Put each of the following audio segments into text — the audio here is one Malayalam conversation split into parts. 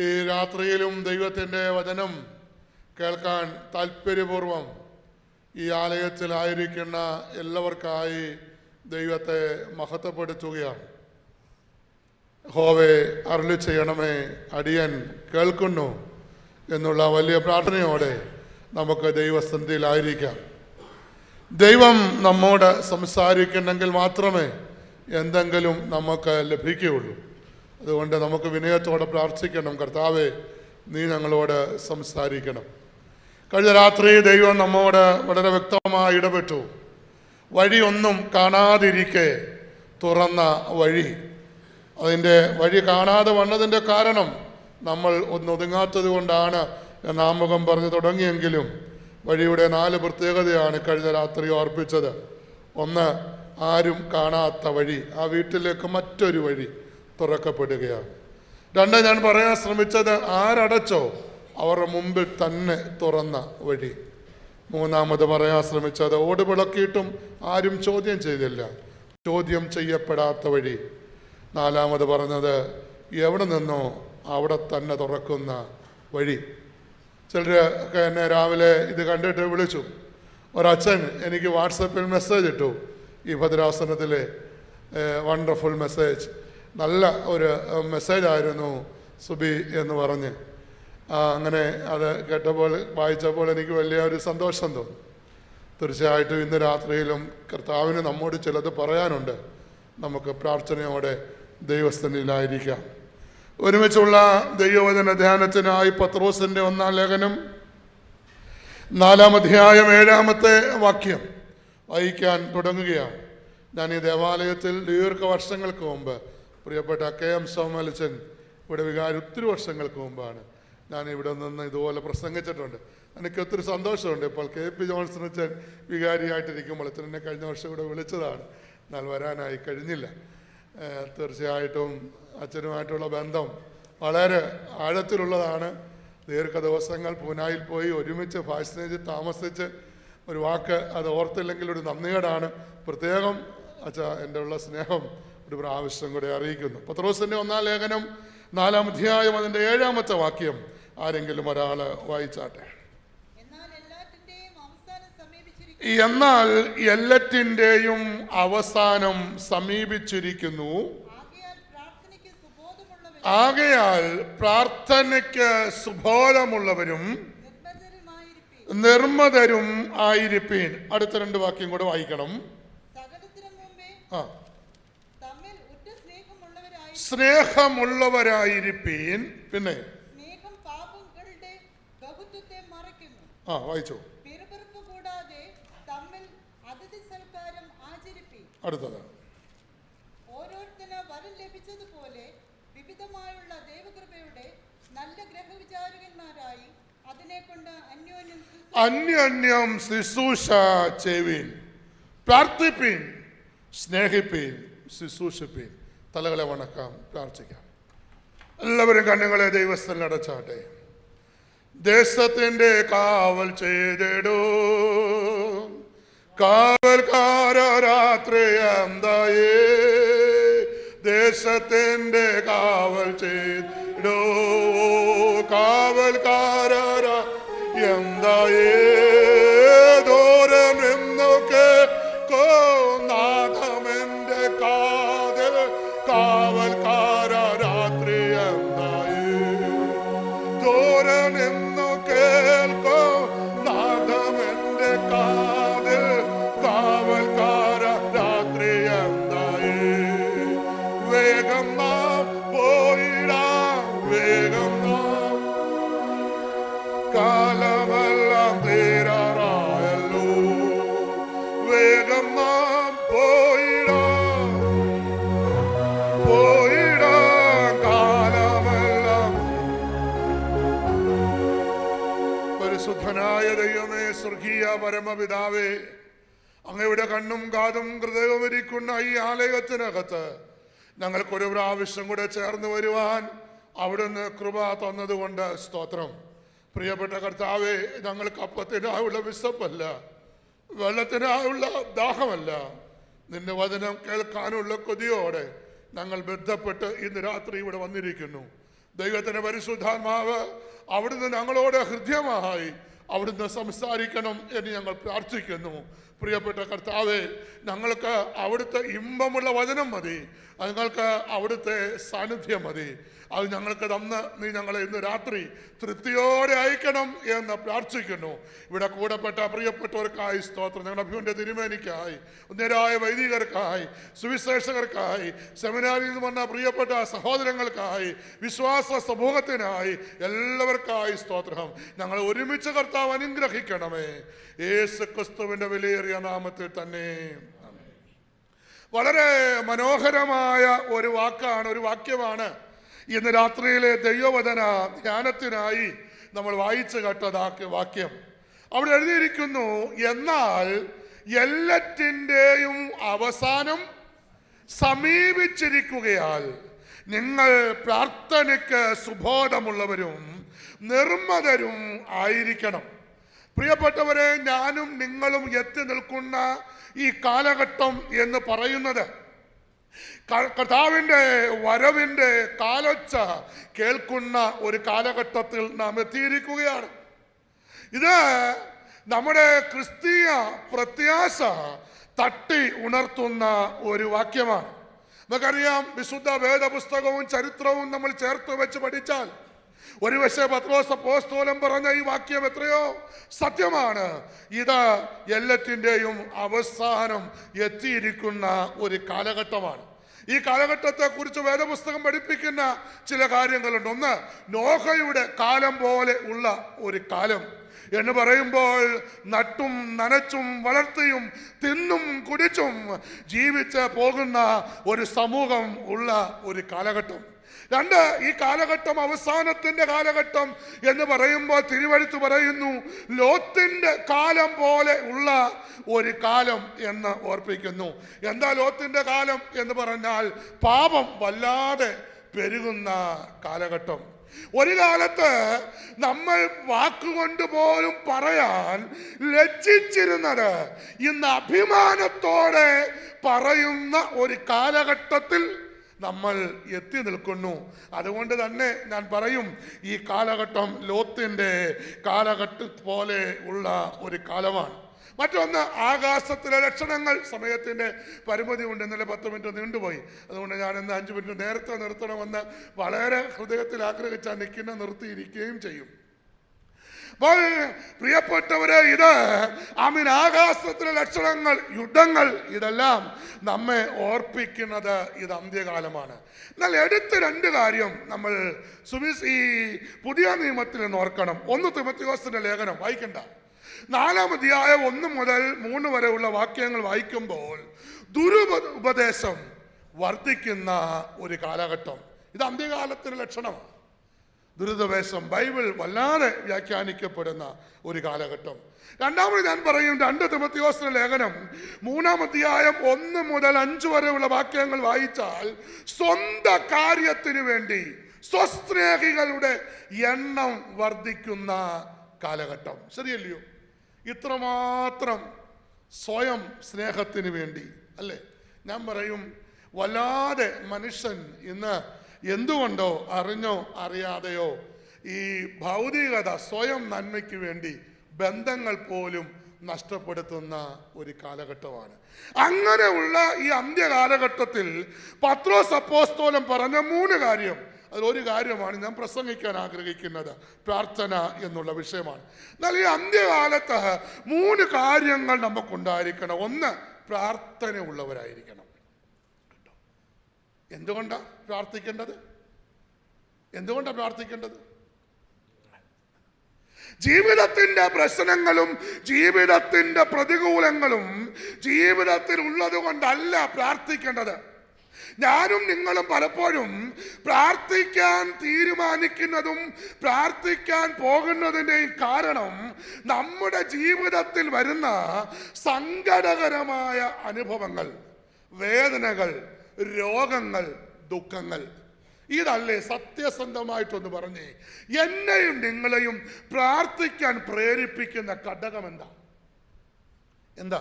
ഈ രാത്രിയിലും ദൈവത്തിൻ്റെ വചനം കേൾക്കാൻ താല്പര്യപൂർവം ഈ ആലയത്തിലായിരിക്കുന്ന എല്ലാവർക്കായി ദൈവത്തെ മഹത്വപ്പെടുത്തുകയാണ്. യഹോവേ, അരുളി ചെയ്യണമേ, അടിയൻ കേൾക്കുന്നു എന്നുള്ള വലിയ പ്രാർത്ഥനയോടെ നമുക്ക് ദൈവസന്നിധിയിലായിരിക്കാം. ദൈവം നമ്മോട് സംസാരിക്കുന്നെങ്കിൽ മാത്രമേ എന്തെങ്കിലും നമുക്ക് ലഭിക്കുകയുള്ളൂ. അതുകൊണ്ട് നമുക്ക് വിനയത്തോടെ പ്രാർത്ഥിക്കണം. കർത്താവേ, നീ ഞങ്ങളോട് സംസാരിക്കണം. കഴിഞ്ഞ രാത്രി ദൈവം നമ്മോട് വളരെ വ്യക്തമായി ഇടപെട്ടു. വഴിയൊന്നും കാണാതിരിക്കെ തുറന്ന വഴി. അതിൻ്റെ വഴി കാണാതെ വന്നതിൻ്റെ കാരണം നമ്മൾ ഒന്നൊതുങ്ങാത്തത് കൊണ്ടാണ് എന്ന് ആമുഖം പറഞ്ഞു തുടങ്ങിയെങ്കിലും വഴിയുടെ 4 പ്രത്യേകതയാണ് കഴിഞ്ഞ രാത്രി ഓർപ്പിച്ചത്. 1, ആരും കാണാത്ത വഴി. ആ വീട്ടിലേക്ക് മറ്റൊരു വഴി തുറക്കപ്പെടുകയാണ്. 2, ഞാൻ പറയാൻ ശ്രമിച്ചത് ആരടച്ചോ അവരുടെ മുമ്പിൽ തന്നെ തുറന്ന വഴി. 3 പറയാൻ ശ്രമിച്ചത് ഓടുവിളക്കിയിട്ടും ആരും ചോദ്യം ചെയ്തില്ല, ചോദ്യം ചെയ്യപ്പെടാത്ത വഴി. 4 പറഞ്ഞത് എവിടെ നിന്നോ അവിടെ തന്നെ തുറക്കുന്ന വഴി. ചിലരൊക്കെ എന്നെ രാവിലെ ഇത് കണ്ടിട്ട് വിളിച്ചു. ഒരച്ഛൻ എനിക്ക് വാട്സപ്പിൽ മെസ്സേജ് ഇട്ടു, ഈ ഭദ്രാസനത്തിലെ വണ്ടർഫുൾ മെസ്സേജ്, നല്ല ഒരു മെസ്സേജായിരുന്നു സുബി എന്ന് പറഞ്ഞ്. അങ്ങനെ അത് കേട്ടപ്പോൾ വായിച്ചപ്പോൾ എനിക്ക് വലിയ ഒരു സന്തോഷം തോന്നി. തീർച്ചയായിട്ടും ഇന്ന് രാത്രിയിലും കർത്താവിന് നമ്മോട് ചിലത് പറയാനുണ്ട്. നമുക്ക് പ്രാർത്ഥനയോടെ ദൈവസന്നിധിയിലായിരിക്കാം. ഒരുമിച്ചുള്ള ദൈവവചന ധ്യാനത്തിനായി പത്രോസിൻ്റെ 1-ാം ലേഖനം 4-ാം അധ്യായം 7-ാമത്തെ വാക്യം വായിക്കാൻ തുടങ്ങുകയാണ്. ഞാൻ ഈ ദേവാലയത്തിൽ ദീർഘവർഷങ്ങൾക്ക് മുമ്പ് പ്രിയപ്പെട്ട KM സോമലച്ചൻ ഇവിടെ വികാരി ഒത്തിരി വർഷങ്ങൾക്ക് മുമ്പാണ് ഞാൻ ഇവിടെ നിന്ന് ഇതുപോലെ പ്രസംഗിച്ചിട്ടുണ്ട്. എനിക്ക് ഒത്തിരി സന്തോഷമുണ്ട്. ഇപ്പോൾ KP ജോൺസൺ അച്ഛൻ വികാരിയായിട്ടിരിക്കുമ്പോൾ അച്ഛനെ കഴിഞ്ഞ വർഷം ഇവിടെ വിളിച്ചതാണ്, എന്നാൽ വരാനായി കഴിഞ്ഞില്ല. തീർച്ചയായിട്ടും അച്ഛനുമായിട്ടുള്ള ബന്ധം വളരെ ആഴത്തിലുള്ളതാണ്. ദീർഘദിവസങ്ങൾ പൂനായിൽ പോയി ഒരുമിച്ച് ഫാഷനേജ് താമസിച്ച് ഒരു വാക്ക് അത് ഓർത്തില്ലെങ്കിൽ ഒരു നന്ദികേടാണ്. പ്രത്യേകം അച്ഛ എൻ്റെ ഉള്ള സ്നേഹം ഒരു പ്രാവശ്യം കൂടെ അറിയിക്കുന്നു. പത്രോസിൻ്റെ 1-ാം ലേഖനം 4-ാം അധ്യായം അതിൻ്റെ 7-ാമത്തെ വാക്യം ആരെങ്കിലും ഒരാൾ വായിച്ചാട്ടെ. എന്നാൽ എല്ലാറ്റിൻ്റെയും അവസാനം സമീപിച്ചിരിക്കുന്നു. ആകയാൽ പ്രാർത്ഥനയ്ക്ക് സുബോധമുള്ളവരും നിർമ്മതരും ആയിരിപ്പീൻ. അടുത്ത 2 വാക്യം കൂടെ വായിക്കണം. സ്നേഹമുള്ളവരായിരിപ്പീൻ. പിന്നെ വായിച്ചു. അടുത്തത് ഓരോരുത്തന് വരം ലഭിച്ചതുപോലെ വിവിധമായുള്ള ദൈവകൃപയുടെ നല്ല ഗ്രഹവിചാരകന്മാരായി അതിനെക്കൊണ്ട് അന്യോന്യം ശുശ്രൂഷ ചെയ്യുവിൻ, പ്രാർത്ഥിപ്പീൻ, സ്നേഹിപ്പീൻ, ശുശ്രൂഷിപ്പീൻ. തലകളെ വണക്കാം, പ്രാർത്ഥിക്കാം. എല്ലാവരും കണ്ണുകളെ ദൈവസ്ഥലിൽ അടച്ചാട്ടെ. ദേശത്തിൻ്റെ കാവൽ ചെയ്തിടൂ, കാവൽക്കാര രാത്രി എന്തായേ. ദേശത്തിൻ്റെ കാവൽ ചെയ്തിടൂ, കാവൽക്കാര എന്തായേ. ദൂരം എന്നൊക്കെ നാഥമെൻ്റെ കാതിൽ കാവൽക്കാര രാത്രി എന്തായേ. ദൂരം എന്നു കേൾക്കോ നാഥമെൻ്റെ കാതിൽ കാവൽക്കാര രാത്രി എന്തായേ. വേഗം നാം പോയിടാം, വേഗം നാം, കാലമെല്ലാം തീരാറായല്ലോ. വേഗം നാം പോയിടാം, പോയിടാം, കാലമെല്ലാം. പരിശുദ്ധനായ ദൈവമേ, സ്വർഗീയ പരമപിതാവേ, അങ്ങയുടെ കണ്ണും കാതും ഹൃദയവും ഇരിക്കുന്ന ഈ ആലയത്തിനകത്ത് ഞങ്ങൾക്കൊരു പ്രാവശ്യം കൂടെ ചേർന്ന് വരുവാൻ അവിടുന്ന് കൃപ തന്നതുകൊണ്ട് സ്തോത്രം. പ്രിയപ്പെട്ട കർത്താവേ, ഞങ്ങൾക്ക് അപ്പത്തിനായുള്ള വിശപ്പല്ല, വെള്ളത്തിനായുള്ള ദാഹമല്ല, നിന്റെ വചനം കേൾക്കാനുള്ള കൊതിയോടെ ഞങ്ങൾ ബന്ധപ്പെട്ട് ഇന്ന് രാത്രി ഇവിടെ വന്നിരിക്കുന്നു. ദൈവത്തിന്റെ പരിശുദ്ധാത്മാവ് അവിടുന്ന് ഞങ്ങളോട് ഹൃദ്യമായി അവിടുന്ന് സംസാരിക്കണം എന്ന് ഞങ്ങൾ പ്രാർത്ഥിക്കുന്നു. പ്രിയപ്പെട്ട കർത്താവേ, ഞങ്ങൾക്ക് അവിടുത്തെ ഇമ്പമുള്ള വചനം മതി, ഞങ്ങൾക്ക് അവിടുത്തെ സാന്നിധ്യം മതി. അത് ഞങ്ങൾക്ക് തന്ന് നീ ഞങ്ങളെ ഇന്ന് രാത്രി തൃപ്തിയോടെ അയക്കണം എന്ന് പ്രാർത്ഥിക്കുന്നു. ഇവിടെ കൂടപ്പെട്ട പ്രിയപ്പെട്ടവർക്കായി സ്തോത്രം. ഞങ്ങളുടെ അഭിമന്യ തിരുമേനിക്കായി, ഉന്നതരായ വൈദികർക്കായി, സുവിശേഷകർക്കായി, സെമിനാരിൽ നിന്ന് വന്ന പ്രിയപ്പെട്ട സഹോദരങ്ങൾക്കായി, വിശ്വാസ സമൂഹത്തിനായി, എല്ലാവർക്കായി സ്തോത്രം. ഞങ്ങൾ ഒരുമിച്ച് കർത്താവ് അനുഗ്രഹിക്കണമേ, യേശു ക്രിസ്തുവിന്റെ വിലയേറിയ നാമത്തിൽ തന്നെ. വളരെ മനോഹരമായ ഒരു വാക്യമാണ് ഇന്ന് രാത്രിയിലെ ദൈവവചന ധ്യാനത്തിനായി നമ്മൾ വായിച്ചു കേട്ട വാക്യം. അവിടെ എഴുതിയിരിക്കുന്നു, എന്നാൽ എല്ലാറ്റിൻ്റെയും അവസാനം സമീപിച്ചിരിക്കുകയാൽ നിങ്ങൾ പ്രാർത്ഥനയ്ക്ക് സുബോധമുള്ളവരും നിർമ്മതരും ആയിരിക്കണം. പ്രിയപ്പെട്ടവരെ, ഞാനും നിങ്ങളും എത്തി നിൽക്കുന്ന ഈ കാലഘട്ടം എന്ന് പറയുന്നത് കർത്താവിൻ്റെ വരവിൻ്റെ കാലൊച്ച കേൾക്കുന്ന ഒരു കാലഘട്ടത്തിൽ നാം എത്തിയിരിക്കുകയാണ്. ഇത് നമ്മുടെ ക്രിസ്തീയ പ്രത്യാശ തട്ടി ഉണർത്തുന്ന ഒരു വാക്യമാണ്. നമുക്കറിയാം, വിശുദ്ധ വേദപുസ്തകവും ചരിത്രവും നമ്മൾ ചേർത്ത് വെച്ച് പഠിച്ചാൽ ഒരുപക്ഷെ പത്രോസ് അപ്പോസ്തലൻ പറഞ്ഞ ഈ വാക്യം എത്രയോ സത്യമാണ്. ഇത് എല്ലാറ്റിൻ്റെയും അവസാനം എത്തിയിരിക്കുന്ന ഒരു കാലഘട്ടമാണ്. ഈ കാലഘട്ടത്തെ കുറിച്ച് വേദപുസ്തകം പഠിപ്പിക്കുന്ന ചില കാര്യങ്ങളുണ്ട്. ഒന്ന്, നോഹയുടെ കാലം പോലെ ഉള്ള ഒരു കാലം എന്ന് പറയുമ്പോൾ നട്ടും നനച്ചും വളർത്തിയും തിന്നും കുടിച്ചും ജീവിച്ച് പോകുന്ന ഒരു സമൂഹം ഉള്ള ഒരു കാലഘട്ടം. രണ്ട്, ഈ കാലഘട്ടം അവസാനത്തിന്റെ കാലഘട്ടം എന്ന് പറയുമ്പോൾ തിരുവെഴുത്ത് പറയുന്നു, ലോത്തിന്റെ കാലം പോലെ ഉള്ള ഒരു കാലം എന്ന് ഓർപ്പിക്കുന്നു. എന്താ ലോത്തിന്റെ കാലം എന്ന് പറഞ്ഞാൽ പാപം വല്ലാതെ പെരുകുന്ന കാലഘട്ടം. ഒരു കാലത്ത് നമ്മൾ വാക്കുകൊണ്ട് പോലും പറയാൻ ലജ്ജിച്ചിരുന്നത് ഇന്ന് അഭിമാനത്തോടെ പറയുന്ന ഒരു കാലഘട്ടത്തിൽ നമ്മൾ എത്തി നിൽക്കുന്നു. അതുകൊണ്ട് തന്നെ ഞാൻ പറയും, ഈ കാലഘട്ടം ലോത്തിന്റെ കാലഘട്ടം പോലെ ഉള്ള ഒരു കാലമാണ്. മറ്റൊന്ന്, ആകാശത്തിലെ ലക്ഷണങ്ങൾ. സമയത്തിന്റെ പരിമിതി കൊണ്ട് ഇന്നലെ 10 മിനിറ്റ് നീണ്ടുപോയി. അതുകൊണ്ട് ഞാൻ ഇന്ന് 5 മിനിറ്റ് നേരത്തെ നിർത്തണമെന്ന് വളരെ ഹൃദയത്തിൽ ആഗ്രഹിച്ചാൽ നിർത്തിയിരിക്കുകയും ചെയ്യും. അപ്പോൾ പ്രിയപ്പെട്ടവരെ, ഇത് ആകാശത്തിലെ ലക്ഷണങ്ങൾ, യുദ്ധങ്ങൾ, ഇതെല്ലാം നമ്മെ ഓർപ്പിക്കുന്നത് ഇത് അന്ത്യകാലമാണ്. എന്നാൽ എടുത്ത് 2 കാര്യം നമ്മൾ ഈ പുതിയ നിയമത്തിൽ നിന്ന് ഓർക്കണം. 1 തിമോഥെയോസിന്റെ ലേഖനം വായിക്കണ്ട, 4-ാം അധ്യായം 1 മുതൽ 3 വരെയുള്ള വാക്യങ്ങൾ വായിക്കുമ്പോൾ ദുരുപദേശം വർദ്ധിക്കുന്ന ഒരു കാലഘട്ടം. ഇത് അന്ത്യകാലത്തിന്റെ ലക്ഷണമാണ്. ദുരുപദേശം, ബൈബിൾ വല്ലാതെ വ്യാഖ്യാനിക്കപ്പെടുന്ന ഒരു കാലഘട്ടം. രണ്ടാമത് ഞാൻ പറയും, 2 തിമോഥെയോസിന്റെ ലേഖനം 3-ാം അധ്യായം 1 മുതൽ 5 വരെയുള്ള വാക്യങ്ങൾ വായിച്ചാൽ സ്വന്തം കാര്യത്തിന് വേണ്ടി സ്വസ്നേഹികളുടെ എണ്ണം വർദ്ധിക്കുന്ന കാലഘട്ടം. ശരിയല്ലയോ? ഇത്രമാത്രം സ്വയം സ്നേഹത്തിന് വേണ്ടി അല്ലേ? ഞാൻ പറയും, വല്ലാതെ മനുഷ്യൻ ഇന്ന് എന്തുകൊണ്ടോ അറിഞ്ഞോ അറിയാതെയോ ഈ ഭൗതികത, സ്വയം നന്മയ്ക്ക് വേണ്ടി ബന്ധങ്ങൾ പോലും നഷ്ടപ്പെടുത്തുന്ന ഒരു കാലഘട്ടമാണ്. അങ്ങനെയുള്ള ഈ അന്ത്യകാലഘട്ടത്തിൽ പത്രോസ് അപ്പോസ്തലൻ പറഞ്ഞ 3 കാര്യം, അതിലൊരു കാര്യമാണ് ഞാൻ പ്രസംഗിക്കാൻ ആഗ്രഹിക്കുന്നത്. പ്രാർത്ഥന എന്നുള്ള വിഷയമാണ്. എന്നാൽ ഈ അന്ത്യകാലത്ത് 3 കാര്യങ്ങൾ നമുക്കുണ്ടായിരിക്കണം. 1, പ്രാർത്ഥന ഉള്ളവരായിരിക്കണം. എന്തുകൊണ്ടാണ് പ്രാർത്ഥിക്കേണ്ടത്? ജീവിതത്തിന്റെ പ്രശ്നങ്ങളും ജീവിതത്തിന്റെ പ്രതികൂലങ്ങളും ജീവിതത്തിൽ ഉള്ളത് കൊണ്ടല്ല പ്രാർത്ഥിക്കേണ്ടത്. ഞാനും നിങ്ങളും പലപ്പോഴും പ്രാർത്ഥിക്കാൻ തീരുമാനിക്കുന്നതും പ്രാർത്ഥിക്കാൻ പോകുന്നതിൻ്റെയും കാരണം നമ്മുടെ ജീവിതത്തിൽ വരുന്ന സങ്കടകരമായ അനുഭവങ്ങൾ, വേദനകൾ, രോഗങ്ങൾ, ദുഃഖങ്ങൾ. ഇതല്ലേ സത്യസന്ധമായിട്ടൊന്ന് പറഞ്ഞേ, എന്നെയും നിങ്ങളെയും പ്രാർത്ഥിക്കാൻ പ്രേരിപ്പിക്കുന്ന ഘടകം എന്താ?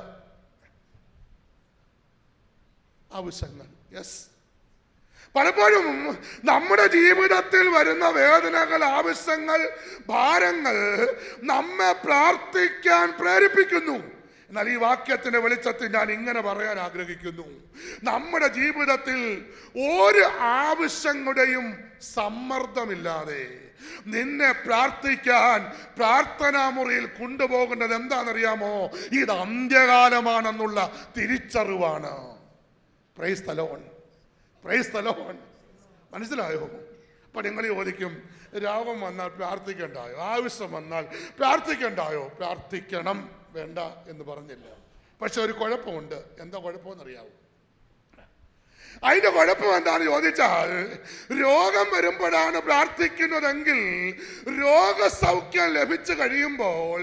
ആവശ്യങ്ങൾ. യെസ്. പലപ്പോഴും നമ്മുടെ ജീവിതത്തിൽ വരുന്ന വേദനകൾ, ആവശ്യങ്ങൾ, ഭാരങ്ങൾ നമ്മെ പ്രാർത്ഥിക്കാൻ പ്രേരിപ്പിക്കുന്നു. എന്നാൽ ഈ വാക്യത്തിന്റെ വെളിച്ചത്തിൽ ഞാൻ ഇങ്ങനെ പറയാൻ ആഗ്രഹിക്കുന്നു, നമ്മുടെ ജീവിതത്തിൽ ഒരു ആവശ്യങ്ങളുടെയും സമ്മർദ്ദമില്ലാതെ നിന്നെ പ്രാർത്ഥിക്കാൻ പ്രാർത്ഥനാ മുറിയിൽ കൊണ്ടുപോകുന്നത് എന്താണെന്നറിയാമോ? ഇത് അന്ത്യകാലമാണെന്നുള്ള തിരിച്ചറിവാണ്. Price the Lord, price the Lord. മനസ്സിലായോ? അപ്പൊ നിങ്ങൾ ചോദിക്കും, രോഗം വന്നാൽ പ്രാർത്ഥിക്കണ്ടായോ? ആവശ്യം വന്നാൽ പ്രാർത്ഥിക്കണ്ടായോ? പ്രാർത്ഥിക്കണം, വേണ്ട എന്ന് പറഞ്ഞില്ല. പക്ഷെ ഒരു കുഴപ്പമുണ്ട്. എന്താ കുഴപ്പമെന്നറിയാവോ? അതിന്റെ കുഴപ്പം എന്താണെന്ന് ചോദിച്ചാൽ, രോഗം വരുമ്പോഴാണ് പ്രാർത്ഥിക്കുന്നതെങ്കിൽ രോഗസൗഖ്യം ലഭിച്ചു കഴിയുമ്പോൾ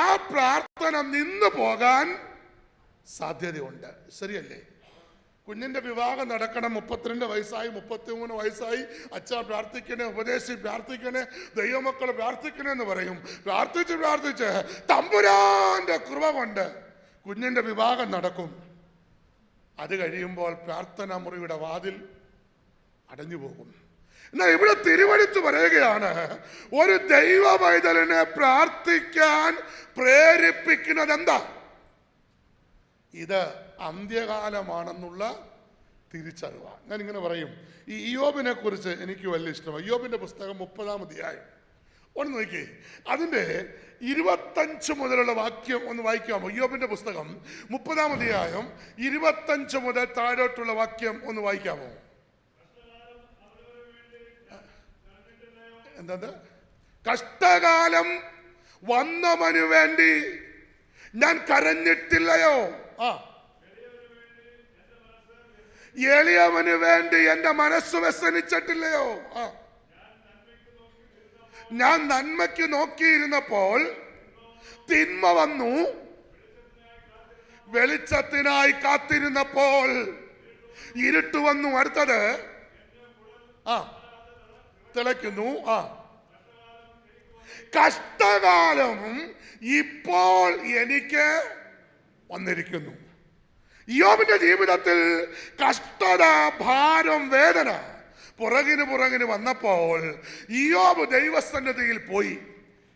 ആ പ്രാർത്ഥന നിന്നു പോകാൻ സാധ്യതയുണ്ട്. ശരിയല്ലേ? കുഞ്ഞിന്റെ വിവാഹം നടക്കണം, 32 വയസ്സായി, 33 വയസ്സായി, അച്ഛാ പ്രാർത്ഥിക്കണേ, ഉപദേശി പ്രാർത്ഥിക്കണേ, ദൈവമക്കൾ പ്രാർത്ഥിക്കണേ എന്ന് പറയും. പ്രാർത്ഥിച്ച് തമ്പുരാന്റെ കൃപ കൊണ്ട് കുഞ്ഞിന്റെ വിവാഹം നടക്കും. അത് കഴിയുമ്പോൾ പ്രാർത്ഥനാ മുറിയുടെ വാതിൽ അടഞ്ഞു പോകും. എന്നാൽ ഇവിടെ തിരുവെടുത്ത് പറയുകയാണ്, ഒരു ദൈവ പൈതലിനെ പ്രാർത്ഥിക്കാൻ പ്രേരിപ്പിക്കുന്നത് എന്താ? ഇത് അന്ത്യകാലമാണെന്നുള്ള തിരിച്ചറിവാണ്. ഞാൻ ഇങ്ങനെ പറയും, ഈ ഇയ്യോബിനെ കുറിച്ച് എനിക്ക് വലിയ ഇഷ്ടമാണ്. ഇയ്യോബിന്റെ പുസ്തകം 30-ാം അധ്യായം ഒന്ന് നോക്കി, അതിന്റെ 25 മുതലുള്ള വാക്യം ഒന്ന് വായിക്കാമോ? ഇയ്യോബിന്റെ പുസ്തകം 30-ാം അധ്യായം 25 മുതൽ താഴോട്ടുള്ള വാക്യം ഒന്ന് വായിക്കാമോ? എന്താ? കഷ്ടകാലം വന്നവനു വേണ്ടി ഞാൻ കരഞ്ഞിട്ടില്ലയോ? എളിയവന് വേണ്ടി എന്റെ മനസ്സ് വ്യസനിച്ചിട്ടില്ലയോ? ഞാൻ നന്മയ്ക്ക് നോക്കിയിരുന്നപ്പോൾ തിന്മ വന്നു, വെളിച്ചത്തിനായി കാത്തിരുന്നപ്പോൾ ഇരുട്ട് വന്നു. അടുത്തത് തിളയ്ക്കുന്നു. കഷ്ടകാലം ഇപ്പോൾ എനിക്ക് വന്നിരിക്കുന്നു. ഇയ്യോബിന്റെ ജീവിതത്തിൽ കഷ്ടത, ഭാരം, വേദന പുറകിന് വന്നപ്പോൾ ഇയ്യോബ് ദൈവസന്നിധിയിൽ പോയി.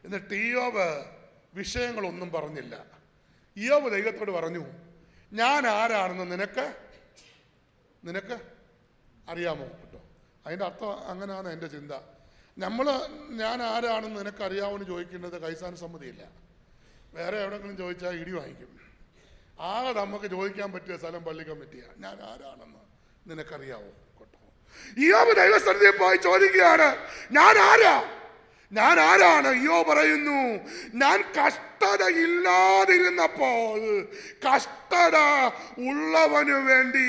എന്നിട്ട് ഇയ്യോബ് വിഷയങ്ങളൊന്നും പറഞ്ഞില്ല. ഇയ്യോബ് ദൈവത്തോട് പറഞ്ഞു, ഞാൻ ആരാണെന്ന് നിനക്ക് അറിയാമോ? കേട്ടോ, അതിൻ്റെ അർത്ഥം അങ്ങനെയാണ് എൻ്റെ ചിന്ത. ഞാൻ ആരാണെന്ന് നിനക്കറിയാമെന്ന് ചോദിക്കുന്നത് കൈസാൻ സമ്മതിയില്ല. വേറെ എവിടെയെങ്കിലും ചോദിച്ചാൽ ഇടി വാങ്ങിക്കും. ആകെ നമുക്ക് ചോദിക്കാൻ പറ്റിയ സ്ഥലം പള്ളി കമ്മിറ്റിയാണ്. ഞാൻ ആരാണെന്ന് നിനക്കറിയാവോ? കേട്ടോ, ഇയ്യോബ് ദൈവസന്നിധിയിൽ പോയി ചോദിക്കുകയാണ്, ഞാൻ ആരാണ്? ഇയ്യോബ് പറയുന്നു, ഞാൻ കഷ്ടത ഇല്ലാതിരുന്നപ്പോൾ കഷ്ടത ഉള്ളവനു വേണ്ടി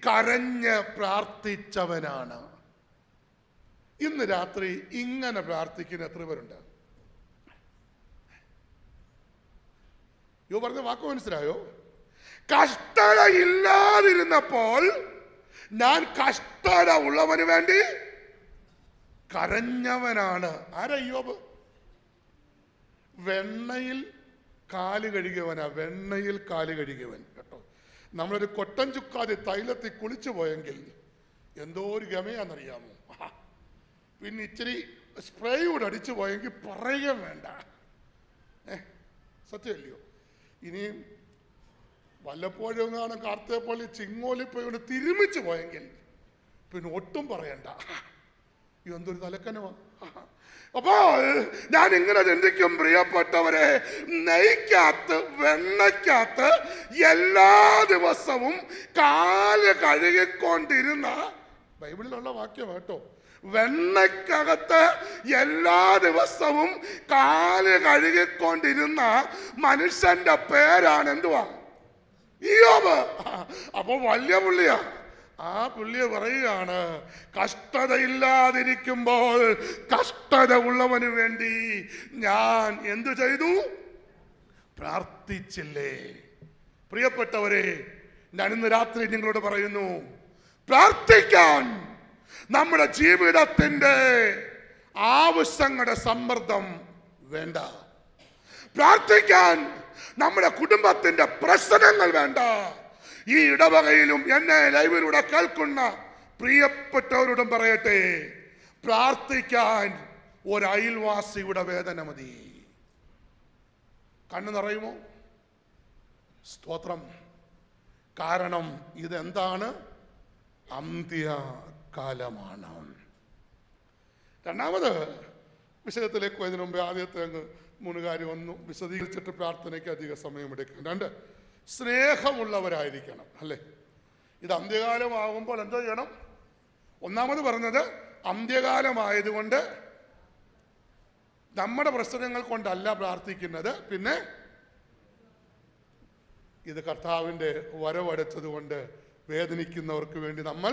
കരഞ്ഞ് പ്രാർത്ഥിച്ചവനാണ്. ഇന്ന് രാത്രി ഇങ്ങനെ പ്രാർത്ഥിക്കുന്ന എത്ര പേരുണ്ട്? യോ പറഞ്ഞ വാക്ക് മനസ്സിലായോ? കഷ്ടത ഇല്ലാതിരുന്നപ്പോൾ ഞാൻ കഷ്ടത ഉള്ളവന് വേണ്ടി കരഞ്ഞവനാണ്. ആരാ ഇയ്യോബ്? വെണ്ണയിൽ കാല് കഴുകിയവനാ, വെണ്ണയിൽ കാല് കഴുകിയവൻ. കേട്ടോ, നമ്മളൊരു കൊട്ടൻ ചുക്കാതെ തൈലത്തിൽ കുളിച്ചു പോയെങ്കിൽ എന്തോ ഒരു ഗമയാണെന്നറിയാമോ? പിന്നെ ഇച്ചിരി സ്പ്രേ കൂടെ അടിച്ചു പോയെങ്കിൽ പറയുകയും വേണ്ട. സത്യമല്ലയോ? ഇനിയും വല്ലപ്പോഴും കാണാൻ കാർത്തേപ്പള്ളി ചിങ്ങോലിപ്പോയി തിരുമിച്ചു പോയെങ്കിൽ പിന്നെ ഒട്ടും പറയണ്ട. എന്തൊരു തലക്കനമാ. അപ്പോൾ ഞാൻ ഇങ്ങനെ ചിന്തിക്കും, പ്രിയപ്പെട്ടവരെ, നെയ്ക്കകത്ത്, വെണ്ണയ്ക്കകത്ത് എല്ലാ ദിവസവും കാല് കഴുകിക്കൊണ്ടിരുന്ന, ബൈബിളിലുള്ള വാക്യം കേട്ടോ, വെണ്ണയ്ക്കകത്ത് എല്ലാ ദിവസവും കാല് കഴുകിക്കൊണ്ടിരുന്ന മനുഷ്യന്റെ പേരാണ് എന്തുവാ? ഇയ്യോബ്. അപ്പൊ വലിയ പുള്ളിയാ. ആ പുള്ളിയെ പറയുകയാണ്, കഷ്ടതയില്ലാതിരിക്കുമ്പോൾ കഷ്ടത ഉള്ളവന് വേണ്ടി ഞാൻ എന്തു ചെയ്തു? പ്രാർത്ഥിച്ചില്ലേ? പ്രിയപ്പെട്ടവരെ, ഞാൻ ഇന്ന് രാത്രി നിങ്ങളോട് പറയുന്നു, പ്രാർത്ഥിക്കാൻ നമ്മുടെ ജീവിതത്തിന്റെ ആവശ്യങ്ങളുടെ സമ്മർദ്ദം വേണ്ട. പ്രാർത്ഥിക്കാൻ നമ്മുടെ കുടുംബത്തിന്റെ പ്രശ്നങ്ങൾ വേണ്ട. ഈ ഇടവകയിലും എന്നെ ലൈവിലൂടെ കേൾക്കുന്ന പ്രിയപ്പെട്ടവരോടും പറയട്ടെ, പ്രാർത്ഥിക്കാൻ ഒരു അയൽവാസിയുടെ വേദന മതി. കണ്ണു നിറയുമോ? സ്തോത്രം. കാരണം ഇതെന്താണ്? അന്ത്യകാലമാണ്. രണ്ടാമത് വിഷയത്തിലേക്ക് പോയതിനു മുമ്പ് ആദ്യത്തെ അങ്ങ് 3 കാര്യം ഒന്ന് വിശദീകരിച്ചിട്ട് പ്രാർത്ഥനയ്ക്ക് അധിക സമയമെടുക്കും. 2, സ്നേഹമുള്ളവരായിരിക്കണം. അല്ലേ? ഇത് അന്ത്യകാലമാകുമ്പോൾ എന്തോ ചെയ്യണം? ഒന്നാമത് പറഞ്ഞത് അന്ത്യകാലമായതുകൊണ്ട് നമ്മുടെ പ്രശ്നങ്ങൾ കൊണ്ടല്ല പ്രാർത്ഥിക്കുന്നത്, പിന്നെ ഇത് കർത്താവിൻ്റെ വരവടച്ചത് കൊണ്ട് വേദനിക്കുന്നവർക്ക് വേണ്ടി നമ്മൾ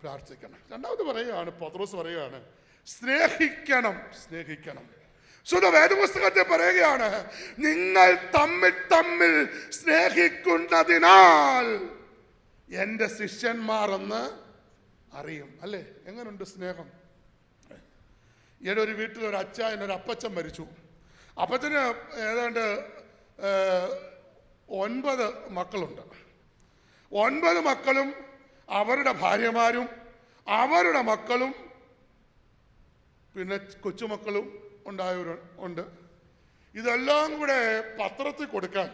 പ്രാർത്ഥിക്കണം. രണ്ടാമത് പറയുകയാണ്, പത്രോസ് പറയുകയാണ്, സ്നേഹിക്കണം. ശുദ്ധ വേദപുസ്തകത്തെ പറയുകയാണ്, നിങ്ങൾ തമ്മിൽ സ്നേഹിക്കുന്നതിനാൽ എൻ്റെ ശിഷ്യന്മാർ എന്ന് അറിയും. അല്ലേ? എങ്ങനെയുണ്ട് സ്നേഹം? ഈയിടെ ഒരു വീട്ടിൽ ഒരു അച്ചായൻ, ഒരു അപ്പച്ചൻ മരിച്ചു. അപ്പച്ചന് ഏതാണ്ട് 9 മക്കളുണ്ട്. 9 മക്കളും അവരുടെ ഭാര്യമാരും അവരുടെ മക്കളും പിന്നെ കൊച്ചുമക്കളും ഉണ്ടായവരുണ്ട്. ഇതെല്ലാം കൂടെ പത്രത്തിൽ കൊടുക്കാൻ,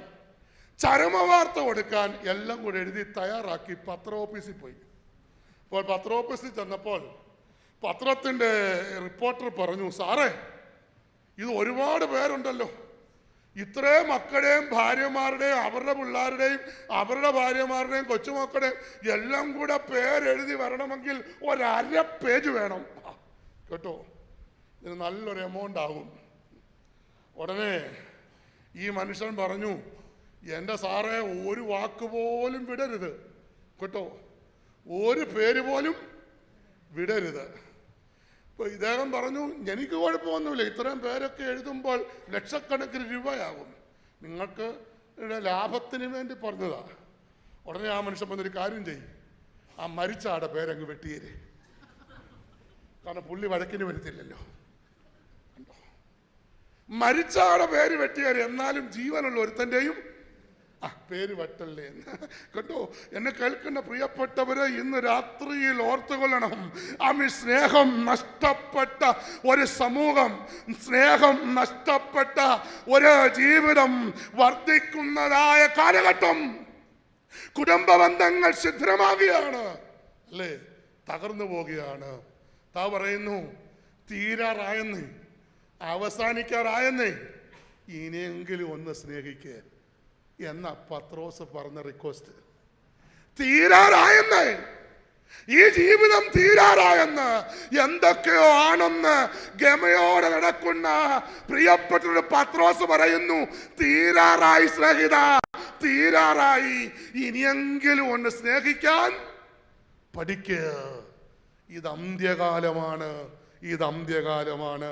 ചരമവാർത്ത കൊടുക്കാൻ എല്ലാം കൂടെ എഴുതി തയ്യാറാക്കി പത്ര ഓഫീസിൽ പോയി. അപ്പോൾ പത്ര ഓഫീസിൽ ചെന്നപ്പോൾ പത്രത്തിൻ്റെ റിപ്പോർട്ടർ പറഞ്ഞു, സാറേ, ഇത് ഒരുപാട് പേരുണ്ടല്ലോ, ഇത്രയും മക്കളുടെയും ഭാര്യമാരുടെയും അവരുടെ പിള്ളേരുടെയും അവരുടെ ഭാര്യമാരുടെയും കൊച്ചുമക്കളുടെയും എല്ലാം കൂടെ പേരെഴുതി വരണമെങ്കിൽ 1/2 പേജ് വേണം കേട്ടോ. ഇതിന് നല്ലൊരു എമൗണ്ട് ആകും. ഉടനെ ഈ മനുഷ്യൻ പറഞ്ഞു, എൻ്റെ സാറേ, ഒരു വാക്ക് പോലും വിടരുത് കേട്ടോ, ഒരു പേര് പോലും വിടരുത്. ഇപ്പോൾ ഇദ്ദേഹം പറഞ്ഞു, എനിക്ക് കുഴപ്പമൊന്നുമില്ല, ഇത്രയും പേരൊക്കെ എഴുതുമ്പോൾ ലക്ഷക്കണക്കിന് രൂപയാകും, നിങ്ങൾക്ക് ലാഭത്തിന് വേണ്ടി പറഞ്ഞതാ. ഉടനെ ആ മനുഷ്യൻ പറഞ്ഞൊരു കാര്യം ചെയ്യും, ആ മരിച്ച ആടെ പേരങ്ങ് വെട്ടിയേര്, കാരണം പുള്ളി വഴക്കിന് വരുത്തില്ലല്ലോ. മരിച്ച ആടെ പേര് വെട്ടിയേര്, എന്നാലും ജീവനുള്ള ഒരുത്തൻ്റെയും പേര് വെട്ടല്ലേ എന്ന് കേട്ടോ. എന്നെ കേൾക്കുന്ന പ്രിയപ്പെട്ടവരെ, ഇന്ന് രാത്രിയിൽ ഓർത്തുകൊള്ളണം, സ്നേഹം നഷ്ടപ്പെട്ട ഒരു സമൂഹം, സ്നേഹം നഷ്ടപ്പെട്ട ഒരു ജീവിതം വർദ്ധിക്കുന്നതായ കാലഘട്ടം. കുടുംബ ബന്ധങ്ങൾ ശിഥിലമാകുകയാണ്, അല്ലേ? തകർന്നു പോവുകയാണ്. താ പറയുന്നു, തീരാറായെന്ന്, അവസാനിക്കാറായെന്ന്, ഇനിയെങ്കിലും ഒന്ന് സ്നേഹിക്കുക എന്ന പത്രോസ് പറഞ്ഞ റിക്വസ്റ്റ്. തീരാറായെന്ന്, ഈ ജീവിതം തീരാറായെന്ന്, എന്തൊക്കെയോ ആണെന്ന് ഗമയോടെ നടക്കുന്ന പ്രിയപ്പെട്ട പത്രോസ് പറയുന്നു, തീരാറായി സ്നേഹിത, തീരാറായി, ഇനിയെങ്കിലും ഒന്ന് സ്നേഹിക്കാൻ പഠിക്കുക. ഇത് അന്ത്യകാലമാണ്, ഇത് അന്ത്യകാലമാണ്.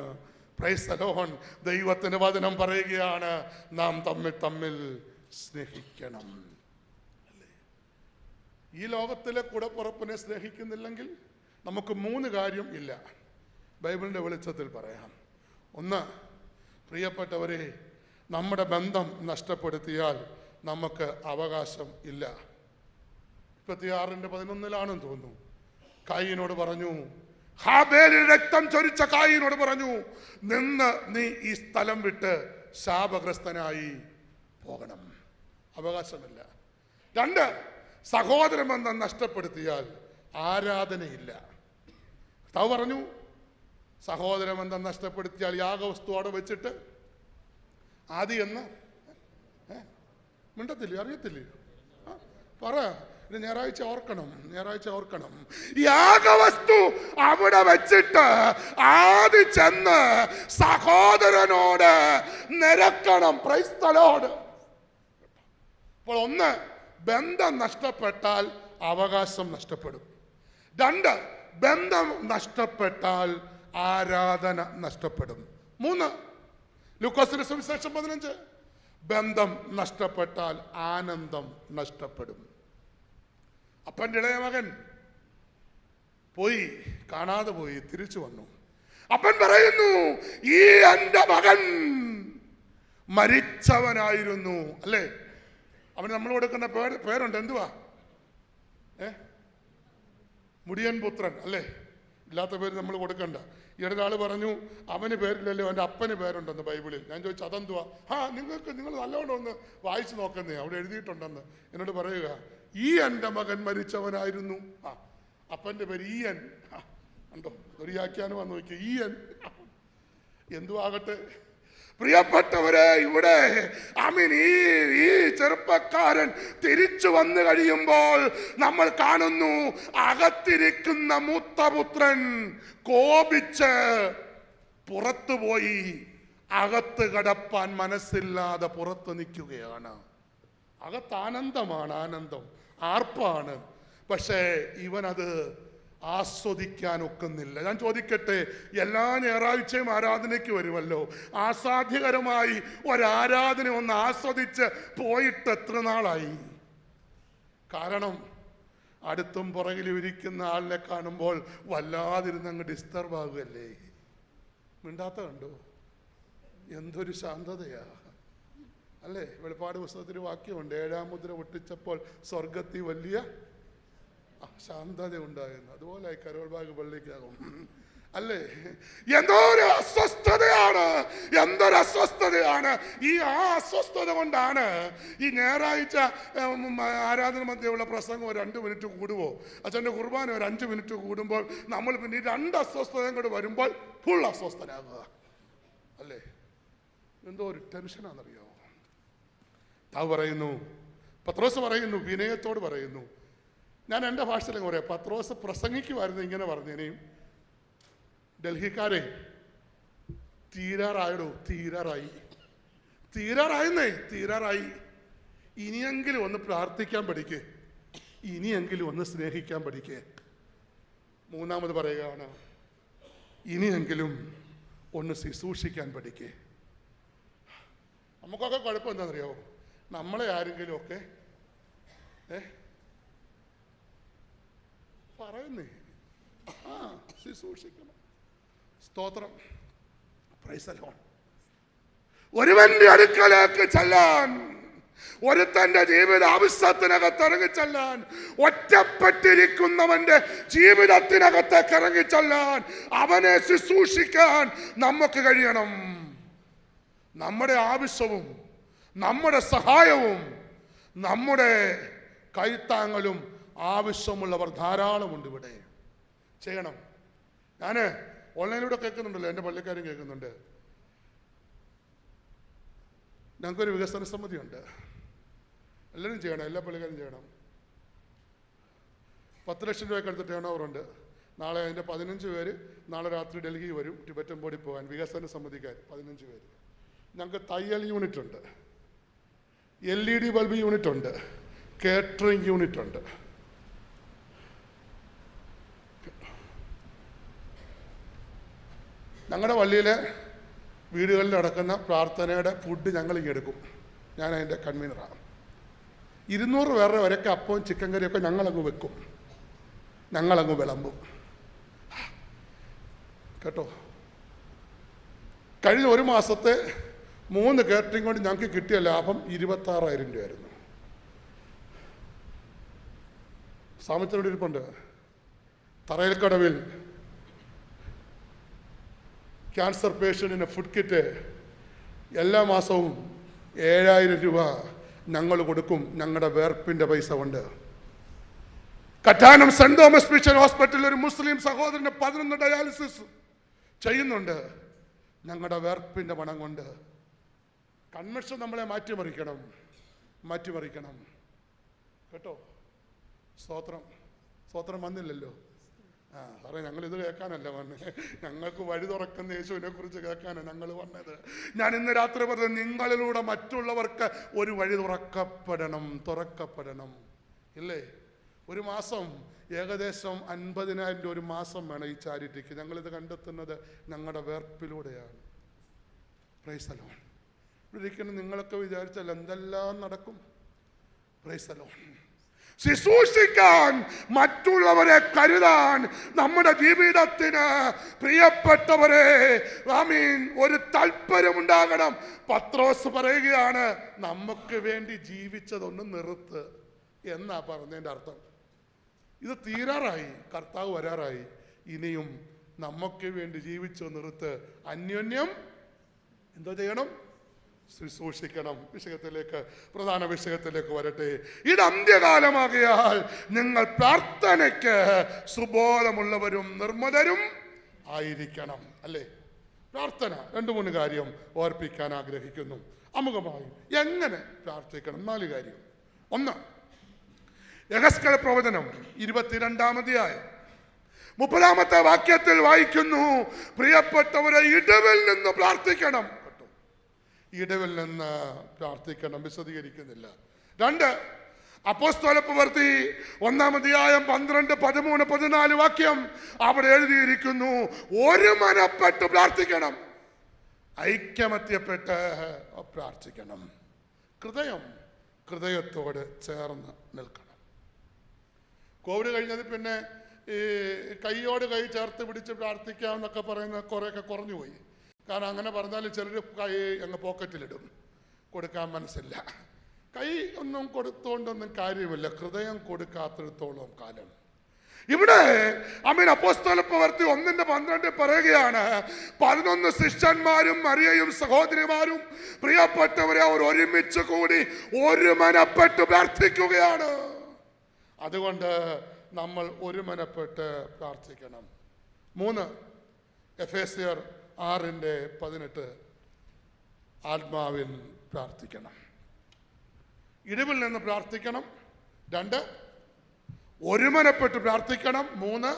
Price the Lord. ദൈവത്തിന്റെ വചനം പറയുകയാണ്, നാം തമ്മിൽ സ്നേഹിക്കണം. അല്ലേ? ഈ ലോകത്തിലെ കൂടപ്പുറപ്പിനെ സ്നേഹിക്കുന്നില്ലെങ്കിൽ നമുക്ക് 3 കാര്യം ഇല്ല. ബൈബിളിന്റെ വെളിച്ചത്തിൽ പറയാം. 1, പ്രിയപ്പെട്ടവരെ, നമ്മുടെ ബന്ധം നഷ്ടപ്പെടുത്തിയാൽ നമുക്ക് അവകാശം ഇല്ല. 26:11 തോന്നുന്നു, കായീനോട് പറഞ്ഞു, ഹാബേലിന് രക്തം ചൊരിച്ച കായീനോട് പറഞ്ഞു, നിന്ന് നീ ഈ സ്ഥലം വിട്ട് ശാപഗ്രസ്തനായി പോകണം. അവകാശമില്ല. 2, സഹോദര ബന്ധം നഷ്ടപ്പെടുത്തിയാൽ ആരാധനയില്ല. കർത്താവ് പറഞ്ഞു, സഹോദര ബന്ധം നഷ്ടപ്പെടുത്തിയാൽ യാഗവസ്തു അവിടെ വെച്ചിട്ട് ആദ്യം എന്ന് മിണ്ടത്തില്ലേ? അറിയത്തില്ലേ? പറ. ഞായറാഴ്ച ഓർക്കണം. യാഗവസ്തു അവിടെ വെച്ചിട്ട് ആദ്യം ചെന്ന് സഹോദരനോട് നിരക്കണം. Price the Lord. അപ്പോൾ 1, ബന്ധം നഷ്ടപ്പെട്ടാൽ അവകാശം നഷ്ടപ്പെടും. 2, ബന്ധം നഷ്ടപ്പെട്ടാൽ ആരാധന നഷ്ടപ്പെടും. 3, ലൂക്കോസിന്റെ സുവിശേഷം 15, ബന്ധം നഷ്ടപ്പെട്ടാൽ ആനന്ദം നഷ്ടപ്പെടും. അപ്പൻ്റെ ഇളയ മകൻ പോയി, കാണാതെ പോയി, തിരിച്ചു വന്നു. അപ്പൻ പറയുന്നു, ഈ എൻ്റെ മകൻ മരിച്ചവനായിരുന്നു. അല്ലേ? അവന് നമ്മൾ കൊടുക്കുന്ന പേരുണ്ട്, എന്തുവാ? മുടിയൻ പുത്രൻ അല്ലേ, ഇല്ലാത്ത പേര് നമ്മൾ കൊടുക്കണ്ട. ഈയിടെ ഒരാൾ പറഞ്ഞു അവന് പേരില്ലല്ലോ അവൻ്റെ അപ്പന് പേരുണ്ടെന്ന് ബൈബിളിൽ. ഞാൻ ചോദിച്ചു അതെന്തുവാ? നിങ്ങൾ നല്ലോണം ഒന്ന് വായിച്ചു നോക്കുന്നേ, അവിടെ എഴുതിയിട്ടുണ്ടെന്ന് എന്നോട് പറയുക. ഈ എൻ്റെ മകൻ മരിച്ചവനായിരുന്നു. അപ്പൻ്റെ പേര് ഈയൻ. ഉണ്ടോ ഒരു വ്യാഖ്യാനം വന്ന് നോക്കി, ഈയൻ. എന്തുവാകട്ടെ പ്രിയപ്പെട്ടവരെ, ഇവിടെ ഈ ചെറുപ്പക്കാരൻ തിരിച്ചു വന്നു കഴിയുമ്പോൾ നമ്മൾ കാണുന്നു അകത്തിരിക്കുന്ന മൂത്തപുത്രൻ കോപിച്ച് പുറത്തുപോയി. അകത്ത് കടപ്പാൻ മനസ്സില്ലാതെ പുറത്ത് നിൽക്കുകയാണ്. അകത്ത് ആനന്ദമാണ്, ആനന്ദം, ആർപ്പാണ്. പക്ഷേ ഇവനത് ആസ്വദിക്കാൻ ഒക്കുന്നില്ല. ഞാൻ ചോദിക്കട്ടെ, എല്ലാ ഞായറാഴ്ചയും ആരാധനയ്ക്ക് വരുമല്ലോ, ആസാധ്യകരമായി ഒരാരാധന ഒന്ന് ആസ്വദിച്ച് പോയിട്ട് എത്ര നാളായി? കാരണം അടുത്തും പുറകിലും ഇരിക്കുന്ന ആളിനെ കാണുമ്പോൾ വല്ലാതിരുന്നങ്ങ് ഡിസ്റ്റർബ് ആകുകയല്ലേ. മിണ്ടാത്ത കണ്ടോ? എന്തൊരു ശാന്തതയാ അല്ലേ? വെളിപ്പാട് പുസ്തകത്തിൽ വാക്യമുണ്ട്, 7-ാം മുദ്ര പൊട്ടിച്ചപ്പോൾ സ്വർഗത്തിൽ വലിയ ശാന്തത ഉണ്ടായിരുന്നു. അതുപോലെ കരോൾബാഗ് പള്ളിക്കാകും അല്ലേ? എന്തൊരു അസ്വസ്ഥതയാണ്. ഈ അസ്വസ്ഥത കൊണ്ടാണ് ഈ ഞായറാഴ്ച ആരാധന മധ്യമുള്ള പ്രസംഗം ഒരു 2 മിനിറ്റ് കൂടുവോ, അച്ഛൻ്റെ കുർബാന ഒരു 5 മിനിറ്റ് കൂടുമ്പോൾ നമ്മൾ പിന്നെ ഈ 2 അസ്വസ്ഥതയും കൂടെ വരുമ്പോൾ ഫുൾ അസ്വസ്ഥനാകുക അല്ലേ? എന്തോ ഒരു ടെൻഷനാണെന്നറിയോ? പത്രോസ് പറയുന്നു, വിനയത്തോട് പറയുന്നു. ഞാൻ എൻ്റെ ഭാഷയിലും പറയാം, പത്രോസ് പ്രസംഗിക്കുമായിരുന്നു ഇങ്ങനെ പറഞ്ഞേനെയും, ഡൽഹിക്കാരെ തീരാറായി. ഇനിയെങ്കിലും ഒന്ന് പ്രാർത്ഥിക്കാൻ പഠിക്കേ, ഇനിയെങ്കിലും ഒന്ന് സ്നേഹിക്കാൻ പഠിക്കേ. 3-ാമത് പറയുകയാണ്, ഇനിയെങ്കിലും ഒന്ന് ശുശ്രൂഷിക്കാൻ പഠിക്കേ. നമുക്കൊക്കെ കുഴപ്പം എന്താണെന്നറിയാമോ? നമ്മളെ ആരെങ്കിലും ഒക്കെ പറയുന്നേ ശുശ്രൂഷിക്കണം. സ്തോത്രം, പ്രൈസ് ദി ലോർഡ്. ഒരുവന്റെ അടുക്കലേക്ക് ചെല്ലാൻ, ഒരുത്തന്റെ ജീവിത ആവശ്യത്തിനകത്ത് ഇറങ്ങിച്ചെല്ലാൻ, ഒറ്റപ്പെട്ടിരിക്കുന്നവന്റെ ജീവിതത്തിനകത്തേക്ക് ഇറങ്ങിച്ചെല്ലാൻ, അവനെ ശുശ്രൂഷിക്കാൻ നമുക്ക് കഴിയണം. നമ്മുടെ ആവശ്യവും നമ്മുടെ സഹായവും നമ്മുടെ കൈത്താങ്ങലും ആവശ്യമുള്ളവർ ധാരാളമുണ്ട് ഇവിടെ. ചെയ്യണം. ഞാൻ ഓൺലൈനിലൂടെ കേൾക്കുന്നുണ്ടല്ലോ, എൻ്റെ പള്ളിക്കാരും കേൾക്കുന്നുണ്ട്. ഞങ്ങൾക്കൊരു വികസന സമിതിയുണ്ട്. എല്ലാവരും ചെയ്യണം, എല്ലാ പള്ളിക്കാരും ചെയ്യണം. 10 ലക്ഷം രൂപയ്ക്ക് അടുത്ത് ടേൺ ഓവറുണ്ട്. നാളെ അതിൻ്റെ 15 പേര് നാളെ രാത്രി ഡൽഹി വരും ടിബറ്റൻ ബോഡി പോകാൻ. വികസന സമിതിക്കാർ 15 പേര്. ഞങ്ങൾക്ക് തയ്യൽ യൂണിറ്റ് ഉണ്ട്, LED ബൾബ് യൂണിറ്റ് ഉണ്ട്, കേറ്ററിംഗ് യൂണിറ്റ് ഉണ്ട്. ഞങ്ങളുടെ പള്ളിയിലെ വീടുകളിൽ നടക്കുന്ന പ്രാർത്ഥനയുടെ ഫുഡ് ഞങ്ങൾ ഇങ്ങെടുക്കും. ഞാൻ അതിൻ്റെ കൺവീനറാണ്. 200 പേരുടെ വരെയൊക്കെ അപ്പവും ചിക്കൻ കറിയൊക്കെ ഞങ്ങളങ്ങ് വെക്കും, ഞങ്ങളങ്ങ് വിളമ്പും കേട്ടോ. കഴിഞ്ഞ 1 മാസത്തെ 3 കേറ്ററിംഗ് കൊണ്ട് ഞങ്ങൾക്ക് കിട്ടിയ ലാഭം 26,000 രൂപയായിരുന്നു. സാമത്തിനോട് ഇരിപ്പുണ്ട്. തറയിൽക്കടവിൽ ക്യാൻസർ പേഷ്യൻറ്റിന് ഫുഡ് കിറ്റ് എല്ലാ മാസവും 7,000 രൂപ ഞങ്ങൾ കൊടുക്കും, ഞങ്ങളുടെ വേർപ്പിൻ്റെ പൈസ കൊണ്ട്. കറ്റാനം സെന്റ് തോമസ് മിഷൻ ഹോസ്പിറ്റലിൽ ഒരു മുസ്ലിം സഹോദരന് 11 ഡയാലിസിസ് ചെയ്യുന്നുണ്ട്, ഞങ്ങളുടെ വേർപ്പിൻ്റെ പണം കൊണ്ട്. കൺവെൻഷൻ നമ്മളെ മാറ്റിമറിക്കണം കേട്ടോ. സ്തോത്രം വന്നില്ലല്ലോ. സാറേ, ഞങ്ങളിത് കേൾക്കാനല്ല വന്നത്, ഞങ്ങൾക്ക് വഴി തുറക്കുന്ന യേശുവിനെ കുറിച്ച് കേൾക്കാനാണ് ഞങ്ങൾ വന്നത്. ഞാൻ ഇന്ന് രാത്രി പറഞ്ഞത്, നിങ്ങളിലൂടെ മറ്റുള്ളവർക്ക് ഒരു വഴി തുറക്കപ്പെടണം ഇല്ലേ? ഒരു മാസം ഏകദേശം 50,000 രൂപ ഒരു മാസം വേണം ഈ ചാരിറ്റിക്ക്. ഞങ്ങളിത് കണ്ടെത്തുന്നത് ഞങ്ങളുടെ വേർപ്പിലൂടെയാണ്. Price the Lord. ഇവിടെ ഇരിക്കുന്ന നിങ്ങളൊക്കെ വിചാരിച്ചാൽ എന്തെല്ലാം നടക്കും. Praise the lord. ശുശ്രൂഷിക്കാൻ, മറ്റുള്ളവരെ കരുതാൻ നമ്മുടെ ജീവിതത്തിന് പ്രിയപ്പെട്ടവരെ ഒരു താല്പര്യമുണ്ടാകണം. പത്രോസ് പറയുകയാണ്, നമുക്ക് വേണ്ടി ജീവിച്ചതൊന്ന് നിർത്ത് എന്നാ പറഞ്ഞതിൻ്റെ അർത്ഥം. ഇത് തീരാറായി, കർത്താവ് വരാറായി. ഇനിയും നമുക്ക് വേണ്ടി ജീവിച്ചു നിർത്ത് അന്യോന്യം എന്തോ ചെയ്യണം? ശുശ്രൂഷിക്കണം. പ്രധാന വിഷയത്തിലേക്ക് വരട്ടെ. ഇത് അന്ത്യകാലമാകയാൽ നിങ്ങൾ പ്രാർത്ഥനയ്ക്ക് സുബോധമുള്ളവരും നിർമ്മതരും ആയിരിക്കണം. അല്ലേ? പ്രാർത്ഥന 2-3 കാര്യം ഓർപ്പിക്കാൻ ആഗ്രഹിക്കുന്നു. അമുഖമായി എങ്ങനെ പ്രാർത്ഥിക്കണം? 4 കാര്യം. 1, യഹസ്കേൽ പ്രവചനം 22-ാം അധ്യായം 30-ാമത്തെ വാക്യത്തിൽ വായിക്കുന്നു, പ്രിയപ്പെട്ടവരെ ഇടവിൽ നിന്ന് പ്രാർത്ഥിക്കണം. കേട്ടോ, ഇടവിൽ നിന്ന് പ്രാർത്ഥിക്കണം. വിശദീകരിക്കുന്നില്ല. 2, അപ്പോസ്തല പ്രവൃത്തി 1-ാം അധ്യായം 12, 13, 14 വാക്യം അവിടെ എഴുതിയിരിക്കുന്നു, ഒരു മനപ്പെട്ട് പ്രാർത്ഥിക്കണം, ഐക്യമത്യപ്പെട്ട് പ്രാർത്ഥിക്കണം. ഹൃദയത്തോട് ചേർന്ന് നിൽക്കണം. കോവിഡ് കഴിഞ്ഞത് പിന്നെ ഈ കൈയോട് കൈ ചേർത്ത് പിടിച്ച് പ്രാർത്ഥിക്കാമെന്നൊക്കെ പറയുന്ന കുറേയൊക്കെ കുറഞ്ഞു പോയി. കാരണം അങ്ങനെ പറഞ്ഞാൽ ചിലർ കൈ അങ്ങ് പോക്കറ്റിലിടും, കൊടുക്കാൻ മനസ്സില്ല. കൈ ഒന്നും കൊടുത്തോണ്ടൊന്നും കാര്യമില്ല, ഹൃദയം കൊടുക്കാത്തിടത്തോളം കാലം. ഇവിടെ അപ്പോസ്തല പ്രവൃത്തി 1:12 പറയുകയാണ്, 11 ശിഷ്യന്മാരും മറിയയും സഹോദരിമാരും പ്രിയപ്പെട്ടവരെ അവർ ഒരുമിച്ച് കൂടി ഒരു മനപ്പെട്ട് പ്രാർത്ഥിക്കുകയാണ്. അതുകൊണ്ട് നമ്മൾ ഒരു മനപ്പെട്ട് പ്രാർത്ഥിക്കണം. 3, എഫേസ്യർ 6:18 ആത്മാവിൽ പ്രാർത്ഥിക്കണം. ഇടിവിൽ നിന്ന് പ്രാർത്ഥിക്കണം. 2, ഒരുമനപ്പെട്ട് പ്രാർത്ഥിക്കണം. 3,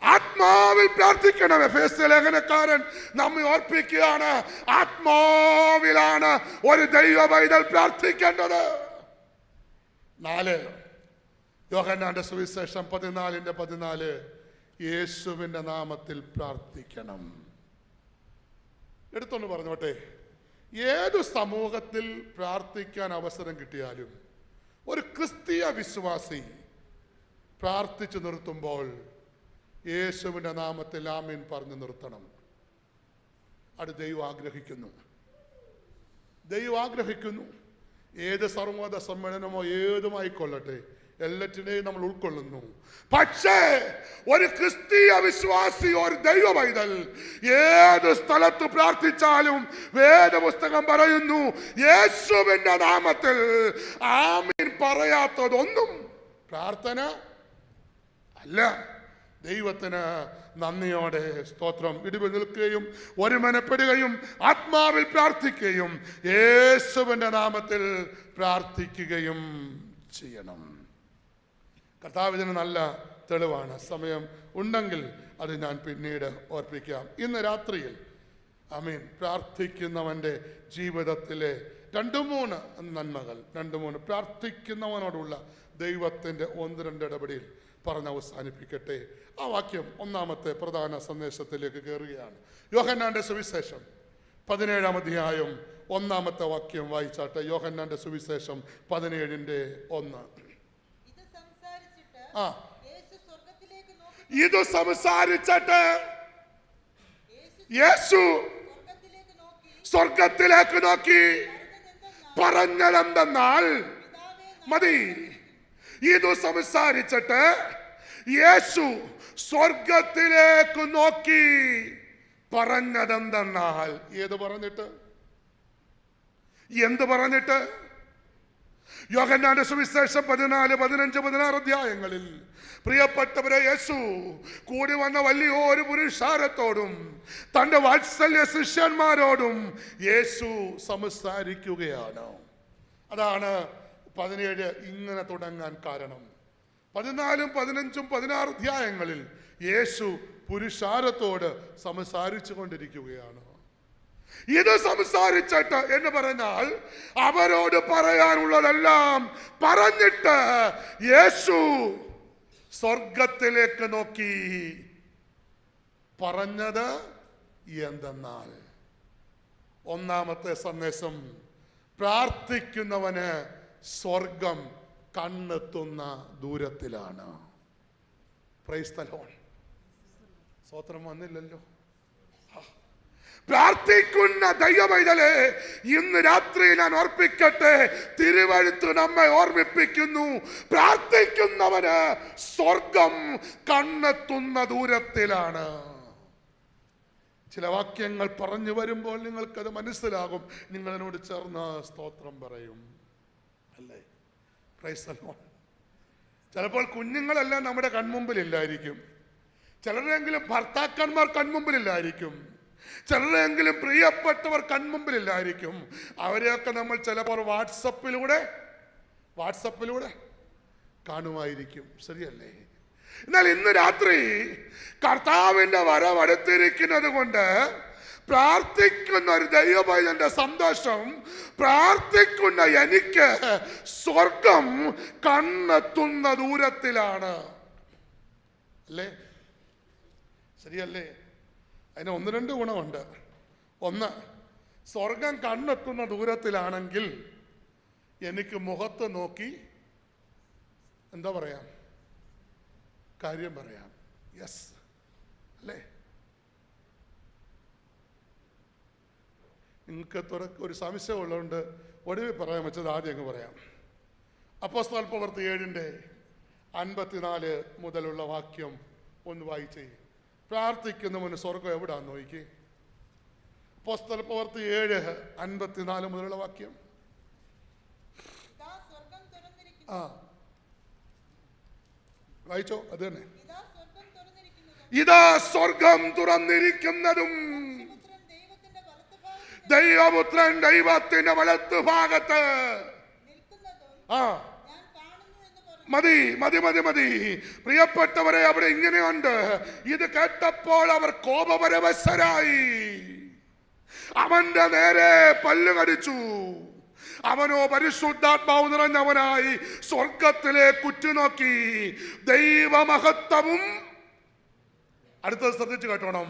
ആത്മാവിൽ പ്രാർത്ഥിക്കണം. എഫേസ്യ ലേഖനക്കാരൻ നമ്മെ ഓർപ്പിക്കുകയാണ്, ആത്മാവിലാണ് ഒരു ദൈവ പൈതൽ പ്രാർത്ഥിക്കേണ്ടത്. 4, യോഹന്നാന്റെ സുവിശേഷം 14:14 യേശുവിന്റെ നാമത്തിൽ പ്രാർത്ഥിക്കണം. എടുത്തൊന്ന് പറഞ്ഞോട്ടെ, ഏതു സമൂഹത്തിൽ പ്രാർത്ഥിക്കാൻ അവസരം കിട്ടിയാലും ഒരു ക്രിസ്തീയ വിശ്വാസി പ്രാർത്ഥിച്ചു നിർത്തുമ്പോൾ യേശുവിന്റെ നാമത്തിൽ ആമീൻ പറഞ്ഞു നിർത്തണം. അത് ദൈവം ആഗ്രഹിക്കുന്നു. ഏത് സർവ്വമത സമ്മേളനമോ ഏതുമായിക്കൊള്ളട്ടെ, എല്ലാറ്റിനെയും നമ്മൾ ഉൾക്കൊള്ളുന്നു. പക്ഷേ ഒരു ക്രിസ്തീയ വിശ്വാസി, ഒരു ദൈവ പൈതൽ ഏത് സ്ഥലത്ത് പ്രാർത്ഥിച്ചാലും വേദപുസ്തകം പറയുന്നു, യേശുവിന്റെ നാമത്തിൽ ആമീൻ പറയാത്തതൊന്നും പ്രാർത്ഥന അല്ല. ദൈവത്തിന് നന്ദിയോടെ സ്തോത്രം. ഇടിവ് നിൽക്കുകയും ഒരുമനപ്പെടുകയും ആത്മാവിൽ പ്രാർത്ഥിക്കുകയും യേശുവിന്റെ നാമത്തിൽ പ്രാർത്ഥിക്കുകയും ചെയ്യണം. കർത്താവിന് നല്ല തെളിവാണ്. സമയം ഉണ്ടെങ്കിൽ അത് ഞാൻ പിന്നീട് ഓർപ്പിക്കാം. ഇന്ന് രാത്രിയിൽ പ്രാർത്ഥിക്കുന്നവൻ്റെ ജീവിതത്തിലെ 2-3 നന്മകൾ, 2-3 പ്രാർത്ഥിക്കുന്നവനോടുള്ള ദൈവത്തിൻ്റെ 1-2 ഇടപെടൽ പറഞ്ഞ് അവസാനിപ്പിക്കട്ടെ. ആ വാക്യം 1-ാമത്തെ പ്രധാന സന്ദേശത്തിലേക്ക് കയറുകയാണ്. യോഹന്നാന്റെ സുവിശേഷം 17-ാം അധ്യായം 1-ാമത്തെ വാക്യം വായിച്ചാട്ടെ. യോഹന്നാന്റെ സുവിശേഷം 17:1. ഇത് സംസാരിച്ചിട്ട് യേശു സ്വർഗത്തിലേക്ക് നോക്കി പറഞ്ഞതെന്തെന്നാൽ, മതി. ഇത് സംസാരിച്ചിട്ട് യേശു സ്വർഗത്തിലേക്ക് നോക്കി പറഞ്ഞതെന്തെന്നാൽ, എന്ത് പറഞ്ഞിട്ട്? യോഹന്നാന്റെ സുവിശേഷം 14, 15, 16 അധ്യായങ്ങളിൽ പ്രിയപ്പെട്ടവരെ യേശു കൂടി വന്ന വലിയൊരു പുരുഷാരത്തോടും തന്റെ വാത്സല്യ ശിഷ്യന്മാരോടും യേശു സംസാരിക്കുകയാണ്. അതാണ് 17 ഇങ്ങനെ തുടങ്ങാൻ കാരണം. 14, 15, 16 അധ്യായങ്ങളിൽ യേശു പുരുഷാരത്തോട് സംസാരിച്ചു കൊണ്ടിരിക്കുകയാണ്. ഇത് സംസാരിച്ചിട്ട് എന്ന് പറഞ്ഞാൽ അവരോട് പറയാനുള്ളതെല്ലാം പറഞ്ഞിട്ട് യേശു സ്വർഗത്തിലേക്ക് നോക്കി പറഞ്ഞത് എന്തെന്നാൽ, 1-ാമത്തെ സന്ദേശം, പ്രാർത്ഥിക്കുന്നവന് സ്വർഗം കണ്ണെത്തുന്ന ദൂരത്തിലാണ്. Praise the lord. സ്തോത്രം വന്നില്ലല്ലോ. പ്രാർത്ഥിക്കുന്ന ദൈവ പൈതലേ, ഇന്ന് രാത്രി ഞാൻ ഓർപ്പിക്കട്ടെ, തിരുവെഴുത്ത് നമ്മെ ഓർമ്മിപ്പിക്കുന്നു, പ്രാർത്ഥിക്കുന്നവന് സ്വർഗം കണ്ണെത്തുന്ന ദൂരത്തിലാണ്. ചില വാക്യങ്ങൾ പറഞ്ഞു വരുമ്പോൾ നിങ്ങൾക്കത് മനസ്സിലാകും. നിങ്ങൾ എന്നോട് ചേർന്ന് സ്തോത്രം പറയും, അല്ലേ? Price the Lord. ചിലപ്പോൾ കുഞ്ഞുങ്ങളെല്ലാം നമ്മുടെ കൺമുമ്പിലില്ലായിരിക്കും, ചിലരെങ്കിലും ഭർത്താക്കന്മാർ കൺമുമ്പിലില്ലായിരിക്കും, ചിലരെങ്കിലും പ്രിയപ്പെട്ടവർ കൺമുമ്പിലില്ലായിരിക്കും. അവരെയൊക്കെ നമ്മൾ ചിലപ്പോൾ വാട്സപ്പിലൂടെ കാണുമായിരിക്കും, ശരിയല്ലേ? എന്നാൽ ഇന്ന് രാത്രി കർത്താവിന്റെ വരവടുത്തിരിക്കുന്നത് കൊണ്ട് പ്രാർത്ഥിക്കുന്ന ഒരു ദൈവപൈതന്റെ സന്തോഷം, പ്രാർത്ഥിക്കുന്ന എനിക്ക് സ്വർഗം കണ്ണെത്തുന്ന ദൂരത്തിലാണ്, അല്ലേ? ശരിയല്ലേ? അതിന് ഒന്ന് രണ്ട് ഗുണമുണ്ട്. ഒന്ന്, സ്വർഗം കണ്ണെത്തുന്ന ദൂരത്തിലാണെങ്കിൽ എനിക്ക് മുഖത്ത് നോക്കി എന്താ പറയാം, കാര്യം പറയാം. യെസ്, അല്ലേ? നിങ്ങൾക്ക് ഒരു സംശയം ഉള്ളതുകൊണ്ട് ഒടുവിൽ പറയാൻ വെച്ചത് ആദ്യം അങ്ങ് പറയാം. അപ്പോസ്തല പ്രവൃത്തി 7:54 മുതലുള്ള വാക്യം ഒന്ന് വായിച്ചേ. പ്രാർത്ഥിക്കുന്നവന് സ്വർഗം എവിടാന്ന് നോക്കി. അപ്പോസ്തല പ്രവൃത്തി 7:54 മുതലുള്ള വാക്യം. ആ, വായിച്ചോ. അത് തന്നെ. ഇതാ സ്വർഗം തുറന്നിരിക്കുന്നതും ദൈവപുത്രൻ ദൈവത്തിന്റെ വലത്ത് ഭാഗത്ത്. ആ, മതി മതി മതി മതി പ്രിയപ്പെട്ടവരെ, അവിടെ ഇങ്ങനെയുണ്ട്. ഇത് കേട്ടപ്പോൾ അവർ കോപപരവശരായി അവന്റെ നേരെ പല്ല് കടിച്ചു. അവനോ പരിശുദ്ധാത്മാവ് നിറഞ്ഞവനായി സ്വർഗത്തിലേക്ക് ഉറ്റുനോക്കി ദൈവമഹത്വവും, അടുത്തത് ശ്രദ്ധിച്ചു കേട്ടോണം,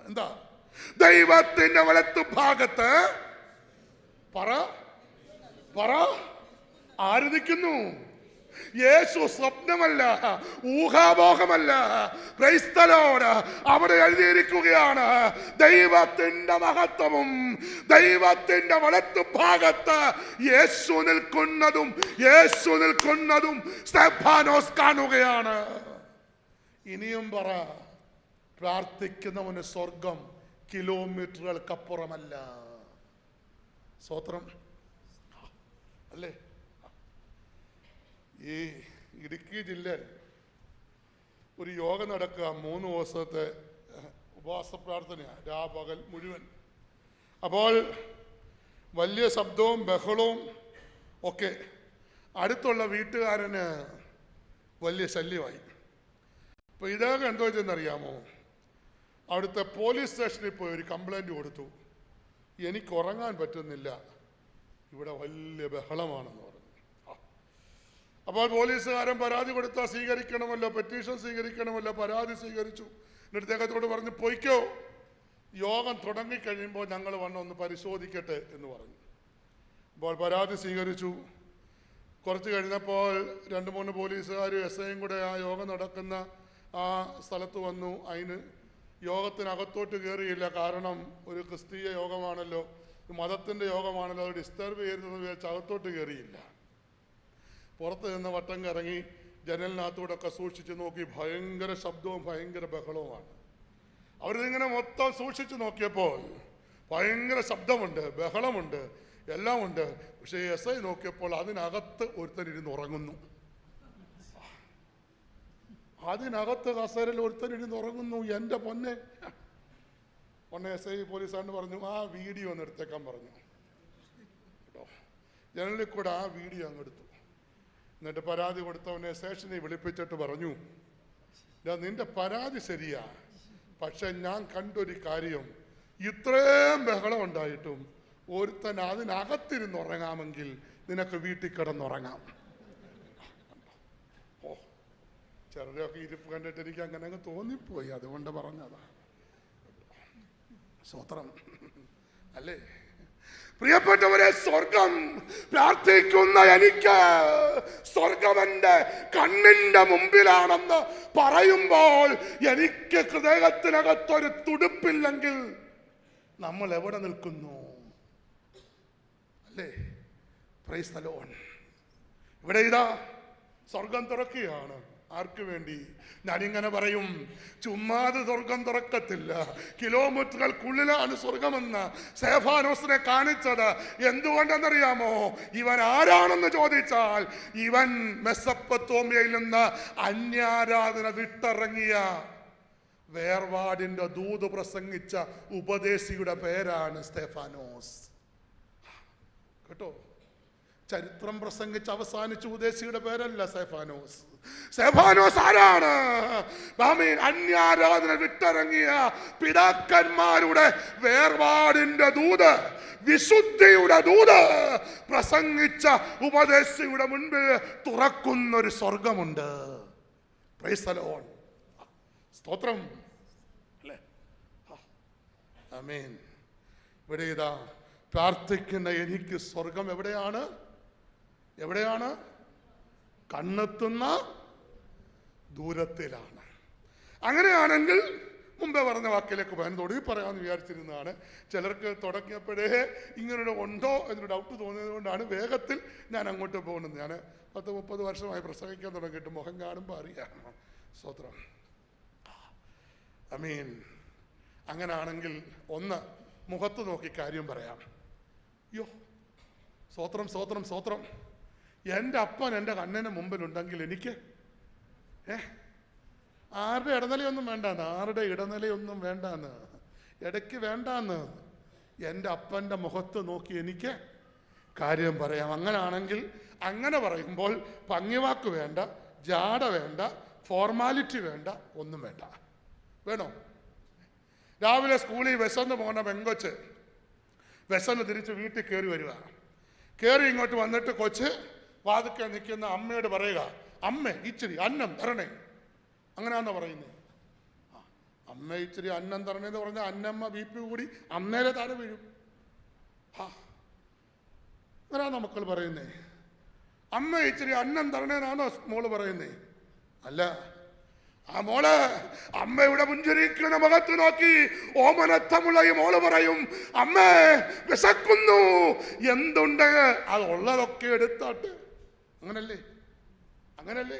എന്താ? ദൈവത്തിന്റെ വലത്ത് ഭാഗത്ത് പറ ആര് നിൽക്കുന്നു? യേശു സ്വപ്നമല്ല, ഊഹാമോഹമല്ല. Praise the lord. അവിടെ എഴുതിയിരിക്കുകയാണ്, ദൈവത്തിന്റെ മഹത്വവും ദൈവത്തിന്റെ വലത്ത് ഭാഗത്ത് യേശു നിൽക്കുന്നതും സ്തെഫാനോസ് കാണുകയാണ്. ഇനിയും പറ, പ്രാർത്ഥിക്കുന്നവന് സ്വർഗം കിലോമീറ്ററുകൾക്കപ്പുറമല്ല. സ്തോത്രം, അല്ലേ? ഈ ഇടുക്കി ജില്ലയിൽ ഒരു യോഗം നടക്കുക, 3 ദിവസത്തെ ഉപവാസ പ്രാർത്ഥനയാണ്, രാപകൽ മുഴുവൻ. അപ്പോൾ വലിയ ശബ്ദവും ബഹളവും ഒക്കെ അടുത്തുള്ള വീട്ടുകാരന് വലിയ ശല്യമായി. അപ്പോൾ ഇതൊക്കെ എന്തോ ചെയ്തെന്നറിയാമോ? അവിടുത്തെ പോലീസ് സ്റ്റേഷനിൽ പോയി ഒരു കംപ്ലൈൻറ്റ് കൊടുത്തു. എനിക്ക് ഉറങ്ങാൻ പറ്റുന്നില്ല, ഇവിടെ വലിയ ബഹളമാണെന്ന് പറഞ്ഞു. അപ്പോൾ പോലീസുകാരൻ പരാതി കൊടുത്താൽ സ്വീകരിക്കണമല്ലോ, പെറ്റീഷൻ സ്വീകരിക്കണമല്ലോ. പരാതി സ്വീകരിച്ചു. എന്നിട്ട് അദ്ദേഹത്തോട് പറഞ്ഞു, പൊയ്ക്കോ, യോഗം തുടങ്ങിക്കഴിയുമ്പോൾ ഞങ്ങൾ ഒന്ന് പരിശോധിക്കട്ടെ എന്ന് പറഞ്ഞു. അപ്പോൾ പരാതി സ്വീകരിച്ചു. കുറച്ച് കഴിഞ്ഞപ്പോൾ 2-3 പോലീസുകാരും SIയും കൂടെ ആ യോഗം നടക്കുന്ന ആ സ്ഥലത്ത് വന്നു. അതിന് യോഗത്തിനകത്തോട്ട് കയറിയില്ല. കാരണം ഒരു ക്രിസ്തീയ യോഗമാണല്ലോ, മതത്തിൻ്റെ യോഗമാണല്ലോ, അത് ഡിസ്റ്റർബ് ചെയ്യരുതെന്ന് വിചാരിച്ച് അകത്തോട്ട് കയറിയില്ല. പുറത്ത് നിന്ന് വട്ടം കറങ്ങി ജനലിനകത്തൂടെയൊക്കെ സൂക്ഷിച്ച് നോക്കി. ഭയങ്കര ശബ്ദവും ഭയങ്കര ബഹളവുമാണ്. അവരിതിങ്ങനെ മൊത്തം സൂക്ഷിച്ച് നോക്കിയപ്പോൾ ഭയങ്കര ശബ്ദമുണ്ട്, ബഹളമുണ്ട്, എല്ലാം ഉണ്ട്. പക്ഷേ SI നോക്കിയപ്പോൾ അതിനകത്ത് ഒരുത്തനിരുന്ന് ഉറങ്ങുന്നു. അതിനകത്ത് കസേരയിൽ ഒരുത്തനിരുന്ന് ഉറങ്ങുന്നു. എൻ്റെ പൊന്നെ SI പോലീസുകാരന് പറഞ്ഞു, ആ വീഡിയോ ഒന്ന് എടുത്തേക്കാൻ പറഞ്ഞു കേട്ടോ. ജനലിൽ കൂടെ ആ വീഡിയോ അങ്ങ് എടുത്തു. എന്നിട്ട് പരാതി കൊടുത്തവനെ സ്റ്റേഷനിൽ വിളിപ്പിച്ചിട്ട് പറഞ്ഞു, നിന്റെ പരാതി ശരിയാ, പക്ഷെ ഞാൻ കണ്ടൊരു കാര്യം, ഇത്രയും ബഹളം ഉണ്ടായിട്ടും ഒരുത്തൻ അതിനകത്തിരുന്ന് ഉറങ്ങാമെങ്കിൽ നിനക്ക് വീട്ടിൽ കിടന്നുറങ്ങാം. ഓ, ചെറുതൊക്കെ ഇരിപ്പ് കണ്ടിട്ട് എനിക്ക് അങ്ങനെ അങ്ങ് തോന്നിപ്പോയി, അതുകൊണ്ട് പറഞ്ഞതാ. സ്തോത്രം, അല്ലേ? പ്രിയപ്പെട്ടവരെ, സ്വർഗം പ്രാർത്ഥിക്കുന്ന എനിക്ക് സ്വർഗം എൻ്റെ കണ്ണിൻ്റെ മുമ്പിലാണെന്ന് പറയുമ്പോൾ എനിക്ക് ഹൃദയത്തിനകത്തൊരു തുടുപ്പില്ലെങ്കിൽ നമ്മൾ എവിടെ നിൽക്കുന്നു? അല്ലേ? Price the Lord. ഇവിടെ ഇതാ സ്വർഗം തുറക്കുകയാണ്. ആർക്ക് വേണ്ടി? ഞാനിങ്ങനെ പറയും, ചുമ്മാതെ സ്വർഗം തുറക്കത്തില്ല. കിലോമീറ്ററുകൾക്കുള്ളിലാണ് സ്വർഗമെന്ന് സ്തെഫാനോസിനെ കാണിച്ചത്. എന്തുകൊണ്ടെന്നറിയാമോ? ഇവൻ ആരാണെന്ന് ചോദിച്ചാൽ, ഇവൻ മെസൊപ്പൊത്താമ്യയിൽ നിന്ന് അന്യാരാധന വിട്ടിറങ്ങിയ വേർപാടിന്റെ ദൂത് പ്രസംഗിച്ച ഉപദേശിയുടെ പേരാണ് സ്തെഫാനോസ്. കേട്ടോ? ചരിത്രം പ്രസംഗിച്ച് അവസാനിച്ച ഉപദേശിയുടെ പേരല്ല സ്തെഫാനോസ്. സ്തെഫാനോസ് ആരാണ്? അന്യാരാധന വിട്ടിറങ്ങിയ പിതാക്കന്മാരുടെ വേർപാടിന്റെ ദൂത്, വിശുദ്ധിയുടെ ദൂത് പ്രസംഗിച്ച ഉപദേശിയുടെ മുൻപിൽ തുറക്കുന്നൊരു സ്വർഗമുണ്ട്. Praise the lord. സ്തോത്രം അല്ലേ? ആമേൻ. ഇവിടെ ഇതാ പ്രാർത്ഥിക്കുന്ന എനിക്ക് സ്വർഗം എവിടെയാണ്? എവിടെയാണ്? കണ്ണെത്തുന്ന ദൂരത്തിലാണ്. അങ്ങനെയാണെങ്കിൽ മുമ്പേ പറഞ്ഞ വാക്കിലേക്ക് പോകാൻ തുടങ്ങി പറയാമെന്ന് വിചാരിച്ചിരുന്നതാണ്. ചിലർക്ക് തുടങ്ങിയപ്പോഴേ ഇങ്ങനൊരു ഉണ്ടോ എന്നൊരു ഡൗട്ട് തോന്നിയത് കൊണ്ടാണ് വേഗത്തിൽ ഞാൻ അങ്ങോട്ട് പോകുന്നത്. ഞാൻ 10-30 വർഷമായി പ്രസംഗിക്കാൻ തുടങ്ങിയിട്ട് മുഖം കാണുമ്പോൾ അറിയാം. സ്തോത്രം. ആമേൻ. അങ്ങനാണെങ്കിൽ ഒന്ന് മുഖത്ത് നോക്കി കാര്യം പറയാം. അയ്യോ, സ്തോത്രം സ്തോത്രം സ്തോത്രം. എൻ്റെ അപ്പൻ എൻ്റെ കണ്ണിന് മുമ്പിലുണ്ടെങ്കിൽ എനിക്ക് ആരുടെ ഇടനിലയൊന്നും വേണ്ടാന്ന്, ആരുടെ ഇടനിലയൊന്നും വേണ്ടാന്ന്, ഇടയ്ക്ക് വേണ്ടാന്ന്. എൻ്റെ അപ്പൻ്റെ മുഖത്ത് നോക്കി എനിക്ക് കാര്യം പറയാം. അങ്ങനാണെങ്കിൽ അങ്ങനെ പറയുമ്പോൾ ഭംഗിവാക്ക് വേണ്ട, ജാട വേണ്ട, ഫോർമാലിറ്റി വേണ്ട, ഒന്നും വേണ്ട. വേണോ? രാവിലെ സ്കൂളിൽ വിശന്ന് പോകുന്ന പെങ്കൊച്ച് വിശന്ന് തിരിച്ച് വീട്ടിൽ കയറി വരിക. കയറി ഇങ്ങോട്ട് വന്നിട്ട് കൊച്ച് വാതിക്കൽ നിൽക്കുന്ന അമ്മയോട് പറയുക, അമ്മ ഇച്ചിരി അന്നം തരണേ. അങ്ങനെയാണെന്നാ പറയുന്നത്. അമ്മ ഇച്ചിരി അന്നം തരണേന്ന് പറഞ്ഞാൽ അന്നമ്മ BP കൂടി അന്നേരെ താഴെ വീഴും. അങ്ങനെയാണോ മക്കൾ പറയുന്നേ? അമ്മ ഇച്ചിരി അന്നം തരണേന്നാണോ മോള് പറയുന്നേ? അല്ല. ആ മോള് അമ്മയുടെ പുഞ്ചിരിക്കുന്ന മുഖത്ത് നോക്കി ഓമനത്തമുള്ള ഈ മോള് പറയും, അമ്മേ വിശക്കുന്നു, എന്തുണ്ട് അത് ഉള്ളതൊക്കെ എടുത്തോട്ട്. അങ്ങനല്ലേ? അങ്ങനല്ലേ?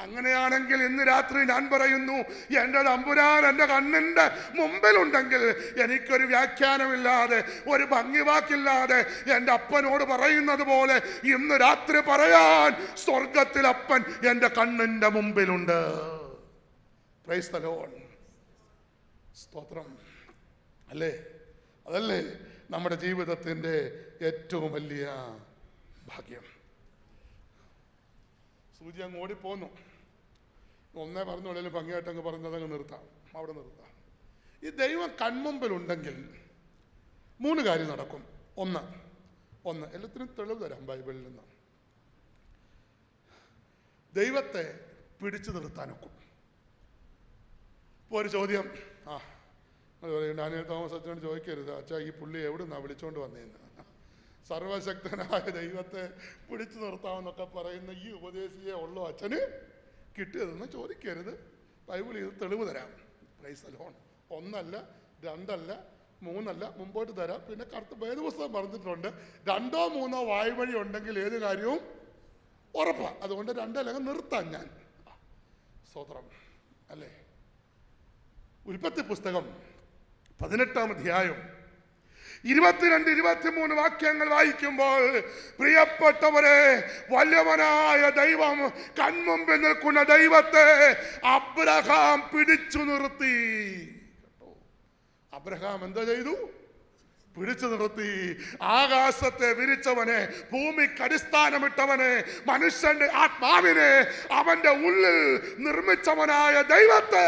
അങ്ങനെയാണെങ്കിൽ ഇന്ന് രാത്രി ഞാൻ പറയുന്നു, എൻ്റെ തമ്പുരാൻ എൻ്റെ കണ്ണിൻ്റെ മുമ്പിലുണ്ടെങ്കിൽ എനിക്കൊരു വ്യാഖ്യാനമില്ലാതെ, ഒരു ഭംഗിവാക്കില്ലാതെ എൻ്റെ അപ്പനോട് പറയുന്നത് പോലെ ഇന്ന് രാത്രി പറയാൻ സ്വർഗത്തിൽ അപ്പൻ എൻ്റെ കണ്ണിൻ്റെ മുമ്പിലുണ്ട്. Price the lord. സ്തോത്രം അല്ലേ? അതല്ലേ നമ്മുടെ ജീവിതത്തിൻ്റെ ഏറ്റവും വലിയ ഭാഗ്യം. സൂചി അങ്ങ് ഓടിപ്പോന്നു. ഒന്നേ പറഞ്ഞുള്ളൂ, ഭംഗിയായിട്ടങ്ങ് പറഞ്ഞതങ്ങ് നിർത്താം, അവിടെ നിർത്താം. ഈ ദൈവം കൺമുമ്പിലുണ്ടെങ്കിൽ 3 കാര്യം നടക്കും. ഒന്ന് എല്ലാത്തിനും തെളിവ് തരാം ബൈബിളിൽ നിന്ന്. ദൈവത്തെ പിടിച്ചു നിർത്താനൊക്കും. ഇപ്പോൾ ഒരു ചോദ്യം, ഡാനിയേൽ തോമസ് അച്ഛനോട് ചോദിക്കരുത്, അച്ഛാ ഈ പുള്ളി എവിടുന്നാ വിളിച്ചോണ്ട് വന്നേന്ന്. സർവശക്തനായ ദൈവത്തെ പിടിച്ചു നിർത്താമെന്നൊക്കെ പറയുന്ന ഈ ഉപദേശിയെ ഉള്ളൂ അച്ഛന് കിട്ടിയതെന്ന് ചോദിക്കരുത്. ബൈബിളിൽ ഇത് തെളിവ് തരാം. Price the Lord. 1 അല്ല 2 അല്ല 3 അല്ല, മുമ്പോട്ട് തരാം. പിന്നെ വേദപുസ്തകം പറഞ്ഞിട്ടുണ്ട്, 2 or 3 വായ്വഴി ഉണ്ടെങ്കിൽ ഏത് കാര്യവും ഉറപ്പാ. അതുകൊണ്ട് 2 അല്ലെങ്കിൽ നിർത്താം ഞാൻ. സ്തോത്രം അല്ലേ? ഉൽപ്പത്തി പുസ്തകം 18-ാം അധ്യായം 22-23 വാക്യങ്ങൾ വായിക്കുമ്പോൾ, പ്രിയപ്പെട്ടവരെ, വലിയവനായ ദൈവം, കൺമുമ്പിൽ നിൽക്കുന്ന ദൈവത്തെ അബ്രഹാം പിടിച്ചു നിർത്തി. അബ്രഹാം എന്താ ചെയ്തു? പിടിച്ചു നിർത്തി. ആകാശത്തെ വിരിച്ചവനെ, ഭൂമിക്ക് അടിസ്ഥാനമിട്ടവനെ, മനുഷ്യന്റെ ആത്മാവിനെ അവന്റെ ഉള്ളിൽ നിർമ്മിച്ചവനായ ദൈവത്തെ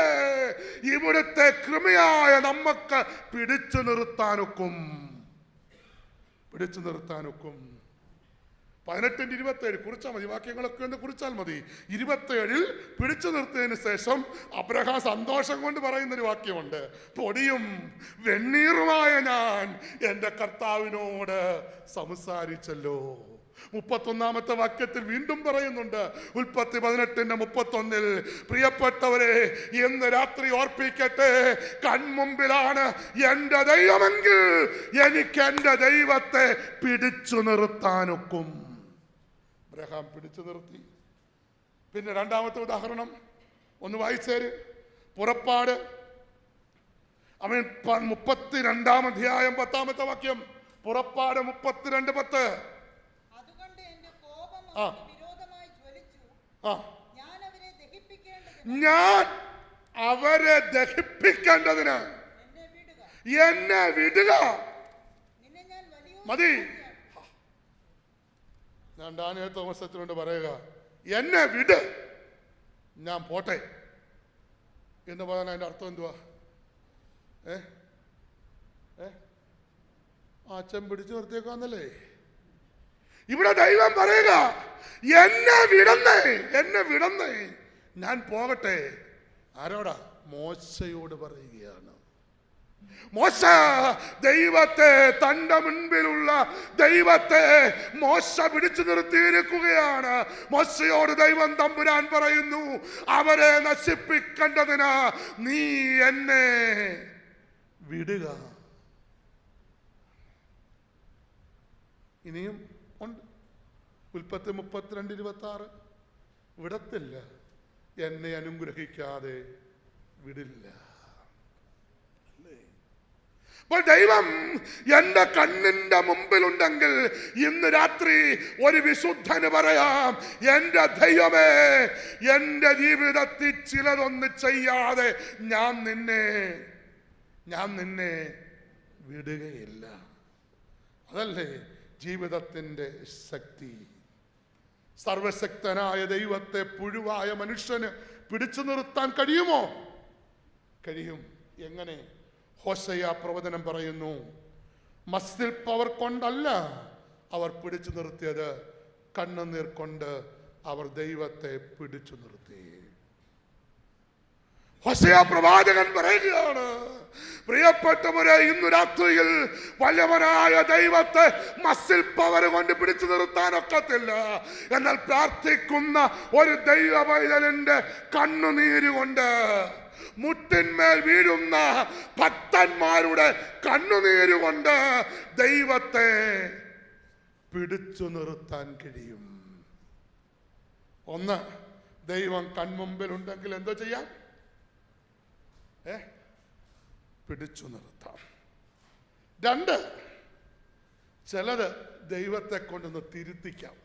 ഇവിടുത്തെ കൃമിയായ നമുക്ക് പിടിച്ചു നിർത്താനൊക്കും. പിടിച്ചു നിർത്താനൊക്കും. 18-27 കുറിച്ചാൽ മതി, വാക്യങ്ങളൊക്കെ ഒന്ന് കുറിച്ചാൽ മതി. 27 പിടിച്ചു നിർത്തിയതിന് ശേഷം അബ്രഹാം സന്തോഷം കൊണ്ട് പറയുന്നൊരു വാക്യമുണ്ട്, പൊടിയും വെണ്ണീറുമായ ഞാൻ എൻ്റെ കർത്താവിനോട് സംസാരിച്ചല്ലോ. 31 വാക്യത്തിൽ വീണ്ടും പറയുന്നുണ്ട്, ഉൽപ്പത്തി 18:31, പ്രിയപ്പെട്ടവരെ, ഇന്ന് രാത്രി ഓർപ്പിക്കട്ടെ, കൺമുമ്പിലാണ് എന്റെ ദൈവമെങ്കിൽ എനിക്ക് എന്റെ ദൈവത്തെ പിടിച്ചു നിർത്താനൊക്കും. അബ്രഹാം പിടിച്ചു നിർത്തി. പിന്നെ രണ്ടാമത്തെ ഉദാഹരണം ഒന്ന് വായിച്ചേര്. പുറപ്പാട് 32 അധ്യായം 10 വാക്യം. പുറപ്പാട് 32:10. അതുകൊണ്ട് എന്റെ കോപം അവർക്ക് വിരോധമായി ജ്വലിച്ചു. ഞാൻ അവരെ ദഹിപ്പിക്കേണ്ടതിന് എന്നെ വിടുക. മതി. ഞാൻ ഡാനിയേൽ തോമസ് അച്ഛനോട് പറയുക, എന്നെ വിട്, ഞാൻ പോട്ടെ എന്ന് പറയാൻ അതിന്റെ അർത്ഥം എന്തുവാ? അച്ഛൻ പിടിച്ചു നിർത്തിയേക്കാന്നല്ലേ? ഇവിടെ ദൈവം പറയുക, എന്നെ വിടന്നേ, ഞാൻ പോകട്ടെ. ആരോടാ? മോശയോട് പറയുകയാണ്. മോശ ദൈവത്തെ, തന്റെ മുൻപിലുള്ള ദൈവത്തെ മോശ പിടിച്ചു നിർത്തിയിരിക്കുകയാണ്. മോശയോട് ദൈവം തമ്പുരാൻ പറയുന്നു, അവരെ നശിപ്പിക്കേണ്ടതിന് നീ എന്നെ വിടുക. ഇനിയും ഉണ്ട്. ഉൽപ്പത്തി 32:26, വിടത്തില്ല, എന്നെ അനുഗ്രഹിക്കാതെ വിടില്ല. അപ്പോൾ ദൈവം എന്റെ കണ്ണിന്റെ മുമ്പിലുണ്ടെങ്കിൽ ഇന്ന് രാത്രി ഒരു വിശുദ്ധന് പറയാം, എന്റെ ദൈവമേ, എന്റെ ജീവിതത്തിൽ ചിലതൊന്നും ചെയ്യാതെ ഞാൻ നിന്നെ വിടുകയില്ല. അതല്ലേ ജീവിതത്തിന്റെ ശക്തി. സർവശക്തനായ ദൈവത്തെ പുഴുവായ മനുഷ്യന് പിടിച്ചു നിർത്താൻ കഴിയുമോ? കഴിയും. എങ്ങനെ? ഹോശയ്യ പ്രവചനം പറയുന്നു, മസിൽ പവർ കൊണ്ടല്ല അവർ പിടിച്ചു നിർത്തിയത്, കണ്ണുനീർ കൊണ്ട് അവർ ദൈവത്തെ പിടിച്ചു നിർത്തി. ഹോശയ്യ പ്രവാചകൻ പറയുകയാണ്, പ്രിയപ്പെട്ടവരെ, ഇന്നു രാത്രിയിൽ വല്ലവനായ ദൈവത്തെ മസിൽ പവർ കൊണ്ട് പിടിച്ചു നിർത്താനൊക്കത്തില്ല. എന്നാൽ പ്രാർത്ഥിക്കുന്ന ഒരു ദൈവ പൈതലിന്റെ കണ്ണുനീരുകൊണ്ട്, മുട്ടിന്മേൽ വീഴുന്ന ഭക്തന്മാരുടെ കണ്ണുനീരുകൊണ്ട് ദൈവത്തെ പിടിച്ചു നിർത്താൻ കഴിയും. ഒന്ന്, ദൈവം കൺമുമ്പിൽ ഉണ്ടെങ്കിൽ എന്തോ ചെയ്യാം? പിടിച്ചു നിർത്താം. രണ്ട്, ചിലത് ദൈവത്തെ കൊണ്ടൊന്ന് തിരുത്തിക്കാം.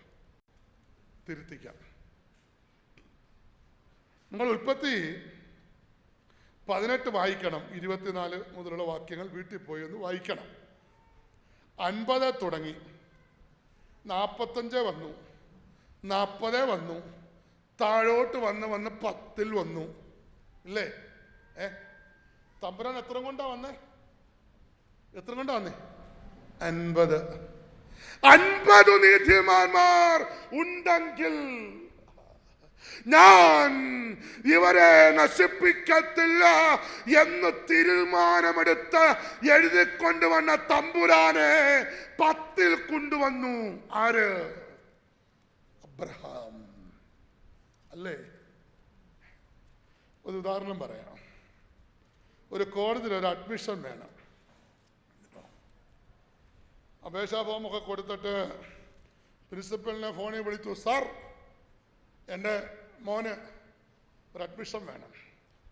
നിങ്ങൾ ഉൽപ്പത്തി 18 വായിക്കണം. 24 മുതലുള്ള വാക്യങ്ങൾ വീട്ടിൽ പോയി ഒന്ന് വായിക്കണം. 50 തുടങ്ങി, 45 വന്നു, 40 വന്നു, താഴോട്ട് വന്ന് 10 വന്നു. ഇല്ലേ? തമ്പുരാൻ എത്ര കൊണ്ടാ വന്നേ? 50 നീതിമാന്മാർ ഉണ്ടെങ്കിൽ ഞാൻ ഇവരെ നശിപ്പിക്കത്തില്ല എന്ന് തീരുമാനമെടുത്ത് എഴുതിക്കൊണ്ടുവന്ന തമ്പുരാനെ 10 കൊണ്ടുവന്നു. ആര്? അബ്രഹാം. അല്ലേ? ഒരു ഉദാഹരണം പറയാം. ഒരു കോടതിയിൽ ഒരു അഡ്മിഷൻ വേണം. അപേക്ഷാ ഫോമൊക്കെ കൊടുത്തിട്ട് പ്രിൻസിപ്പലിനെ ഫോണിൽ വിളിച്ചു, സാർ, എൻ്റെ മോന് ഒരു അഡ്മിഷൻ വേണം.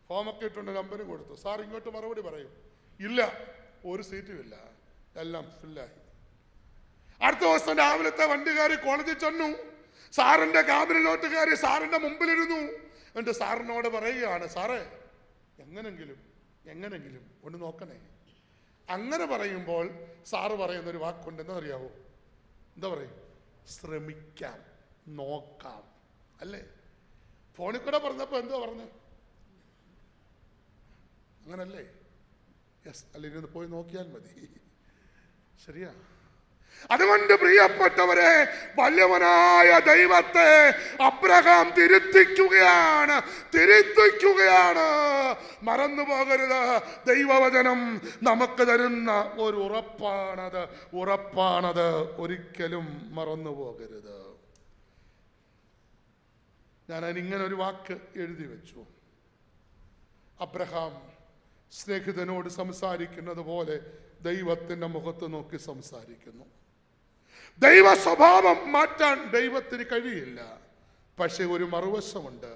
ഫോമൊക്കെ ഇട്ടുണ്ട്, നമ്പരും കൊടുത്തു. സാർ ഇങ്ങോട്ട് മറുപടി പറയും, ഇല്ല, ഒരു സീറ്റും ഇല്ല, എല്ലാം ഫില്ലായി. അടുത്ത ദിവസം രാവിലത്തെ വണ്ടി കയറി കോളേജിൽ ചെന്നു. സാറിൻ്റെ ക്യാബിനിലോട്ട് കയറി സാറിൻ്റെ മുമ്പിലിരുന്നു. എന്നിട്ട് സാറിനോട് പറയുകയാണ്, സാറേ, എങ്ങനെങ്കിലും ഒന്ന് നോക്കണേ. അങ്ങനെ പറയുമ്പോൾ സാറ് പറയുന്നൊരു വാക്കുണ്ട്, എന്താ അറിയാവോ? എന്താ പറയും? ശ്രമിക്കാം, നോക്കാം. അല്ലേ? ഫോണിൽ കൂടെ പറഞ്ഞപ്പോ എന്തോ പറഞ്ഞു? അങ്ങനല്ലേ? യെസ്. അല്ലെങ്കിൽ പോയി നോക്കിയാൽ മതി. ശരിയാ? അതുകൊണ്ട് പ്രിയപ്പെട്ടവരെ, വലിയവനായ ദൈവത്തെ അബ്രഹാം തിരുത്തിക്കുകയാണ്. മറന്നു പോകരുത്. ദൈവവചനം നമുക്ക് തരുന്ന ഒരു ഉറപ്പാണത്. ഒരിക്കലും മറന്നു പോകരുത്. ഞാൻ അതിനിങ്ങനെ ഒരു വാക്ക് എഴുതി വെച്ചു. അബ്രഹാം സ്നേഹിതനോട് സംസാരിക്കുന്നത് പോലെ ദൈവത്തിന്റെ മുഖത്ത് നോക്കി സംസാരിക്കുന്നു. ദൈവ സ്വഭാവം മാറ്റാൻ ദൈവത്തിന് കഴിയില്ല. പക്ഷെ ഒരു മറുവശമുണ്ട്.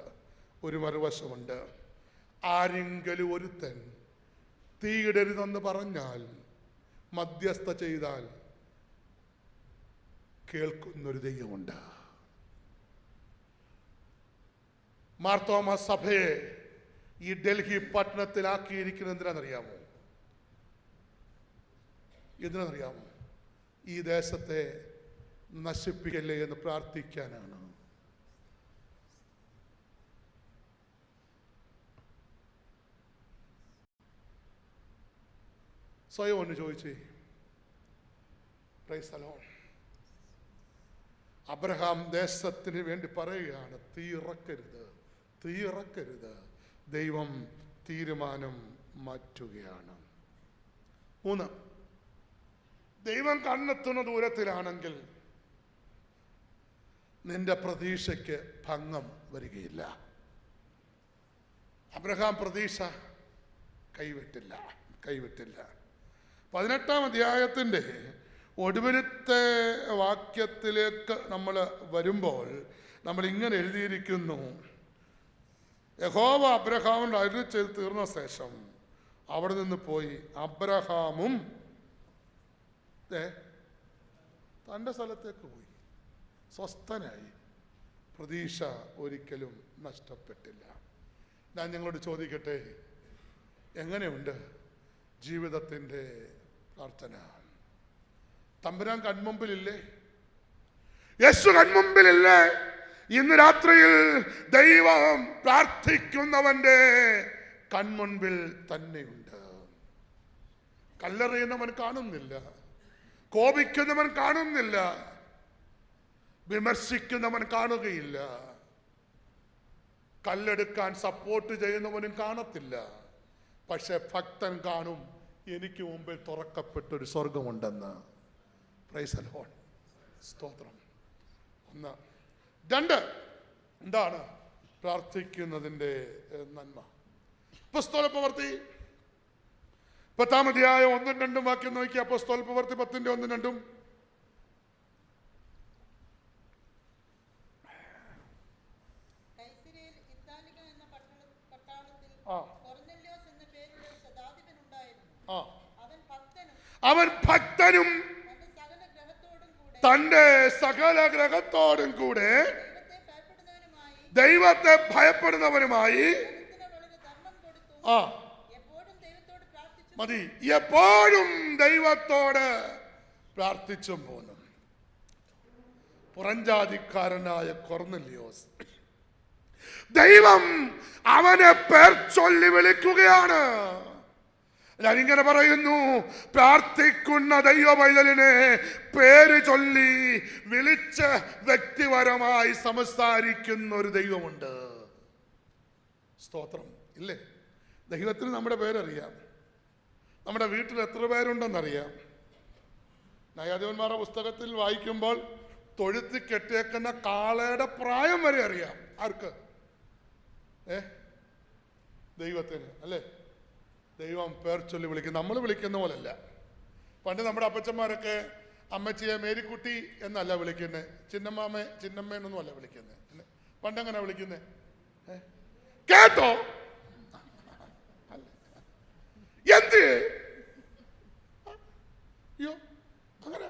ആരെങ്കിലും ഒരുത്തൻ തീയിടരുതെന്ന് പറഞ്ഞാൽ, മധ്യസ്ഥ ചെയ്താൽ കേൾക്കുന്നൊരു ദൈവമുണ്ട്. മാർത്തോമ സഭയെ ഈ ഡൽഹി പട്ടണത്തിലാക്കിയിരിക്കുന്നത് എന്തിനാണെന്നറിയാമോ? ഈ ദേശത്തെ നശിപ്പിക്കല്ലേ എന്ന് പ്രാർത്ഥിക്കാനാണ്. സ്വയം ഒന്ന് ചോദിച്ചേ. Price the Lord. അബ്രഹാം ദേശത്തിന് വേണ്ടി പറയുകയാണ്, തീയിറക്കരുത്. ദൈവം തീരുമാനം മാറ്റുകയാണ്. 3, ദൈവം കണ്ണെത്തുന്ന ദൂരത്തിലാണെങ്കിൽ നിന്റെ പ്രതീക്ഷയ്ക്ക് ഭംഗം വരികയില്ല. അബ്രഹാം പ്രതീക്ഷ കൈവിട്ടില്ല. 18-ാം അധ്യായത്തിൻ്റെ ഒടുവിലത്തെ വാക്യത്തിലേക്ക് നമ്മൾ വരുമ്പോൾ നമ്മൾ ഇങ്ങനെ എഴുതിയിരിക്കുന്നു: യഹോവ അബ്രഹാമിന്റെ അരുളി ചെയ്ത് തീർന്ന ശേഷം അവിടെ നിന്ന് പോയി അബ്രഹാമും തൻ്റെ സ്ഥലത്തേക്ക് പോയി. സ്വസ്ഥനായി. പ്രതീക്ഷ ഒരിക്കലും നഷ്ടപ്പെട്ടില്ല. ഞാൻ നിങ്ങളോട് ചോദിക്കട്ടെ, എങ്ങനെയുണ്ട് ജീവിതത്തിൻ്റെ പ്രാർത്ഥന? തമ്പുരാൻ കൺമുമ്പിലില്ലേ? യേശു കൺമുമ്പിലില്ലേ? ഇന്ന് രാത്രിയിൽ ദൈവം പ്രാർത്ഥിക്കുന്നവന്റെ കൺമുൻപിൽ തന്നെയുണ്ട്. കല്ലെറിയുന്നവൻ കാണുന്നില്ല, കോപിക്കുന്നവൻ കാണുന്നില്ല, വിമർശിക്കുന്നവൻ കാണുകയില്ല, കല്ലെടുക്കാൻ സപ്പോർട്ട് ചെയ്യുന്നവനും കാണത്തില്ല. പക്ഷെ ഭക്തൻ കാണും, എനിക്ക് മുമ്പിൽ തുറക്കപ്പെട്ടൊരു സ്വർഗമുണ്ടെന്ന്. Praise the lord. സ്തോത്രം. 1. 2, എന്താണ് പ്രാർത്ഥിക്കുന്നതിൻ്റെ നന്മ? അപ്പോസ്തല പ്രവൃത്തി 10-ാം അധ്യായം 1-2 വാക്യം നോക്കി. അപ്പോസ്തല പ്രവൃത്തി 10-ന്റെ 1-2. അവൻ ഭക്തനും തന്റെ സകല ഗ്രഹത്തോടും കൂടെ ദൈവത്തെ ഭയപ്പെടുന്നവനുമായി മതി എപ്പോഴും ദൈവത്തോട് പ്രാർത്ഥിച്ചും പോന്നു. പുറംജാതിക്കാരനായ കൊർന്നല്യോസ്, ദൈവം അവനെ പേർ ചൊല്ലി വിളിക്കുകയാണ്. ഞാനിങ്ങനെ പറയുന്നു, പ്രാർത്ഥിക്കുന്ന ദൈവ പൈതലിനെ പേര് ചൊല്ലി വിളിച്ച് വ്യക്തിപരമായി സംസാരിക്കുന്ന ഒരു ദൈവമുണ്ട്. സ്തോത്രം. ഇല്ലേ? ദൈവത്തിന് നമ്മുടെ പേരറിയാം. നമ്മുടെ വീട്ടിൽ എത്ര പേരുണ്ടെന്നറിയാം. ന്യായാധിപന്മാരുടെ പുസ്തകത്തിൽ വായിക്കുമ്പോൾ തൊഴുത്തി കെട്ടിയേക്കുന്ന കാളയുടെ പ്രായം വരെ അറിയാം. ആർക്ക്? ദൈവത്തിന്. അല്ലേ? ദൈവം പേർ ചൊല്ലി വിളിക്കും. നമ്മൾ വിളിക്കുന്ന പോലല്ല. പണ്ട് നമ്മുടെ അപ്പച്ചന്മാരൊക്കെ അമ്മച്ചിയെ മേരിക്കുട്ടി എന്നല്ല വിളിക്കുന്നത്, ചിന്നമ്മാമേ ചിന്നമ്മേന്നൊന്നും അല്ല വിളിക്കുന്നത്. പണ്ടെങ്ങനെ വിളിക്കുന്നത്? കേട്ടോ? എന്ത്? അയ്യോ, അങ്ങനെ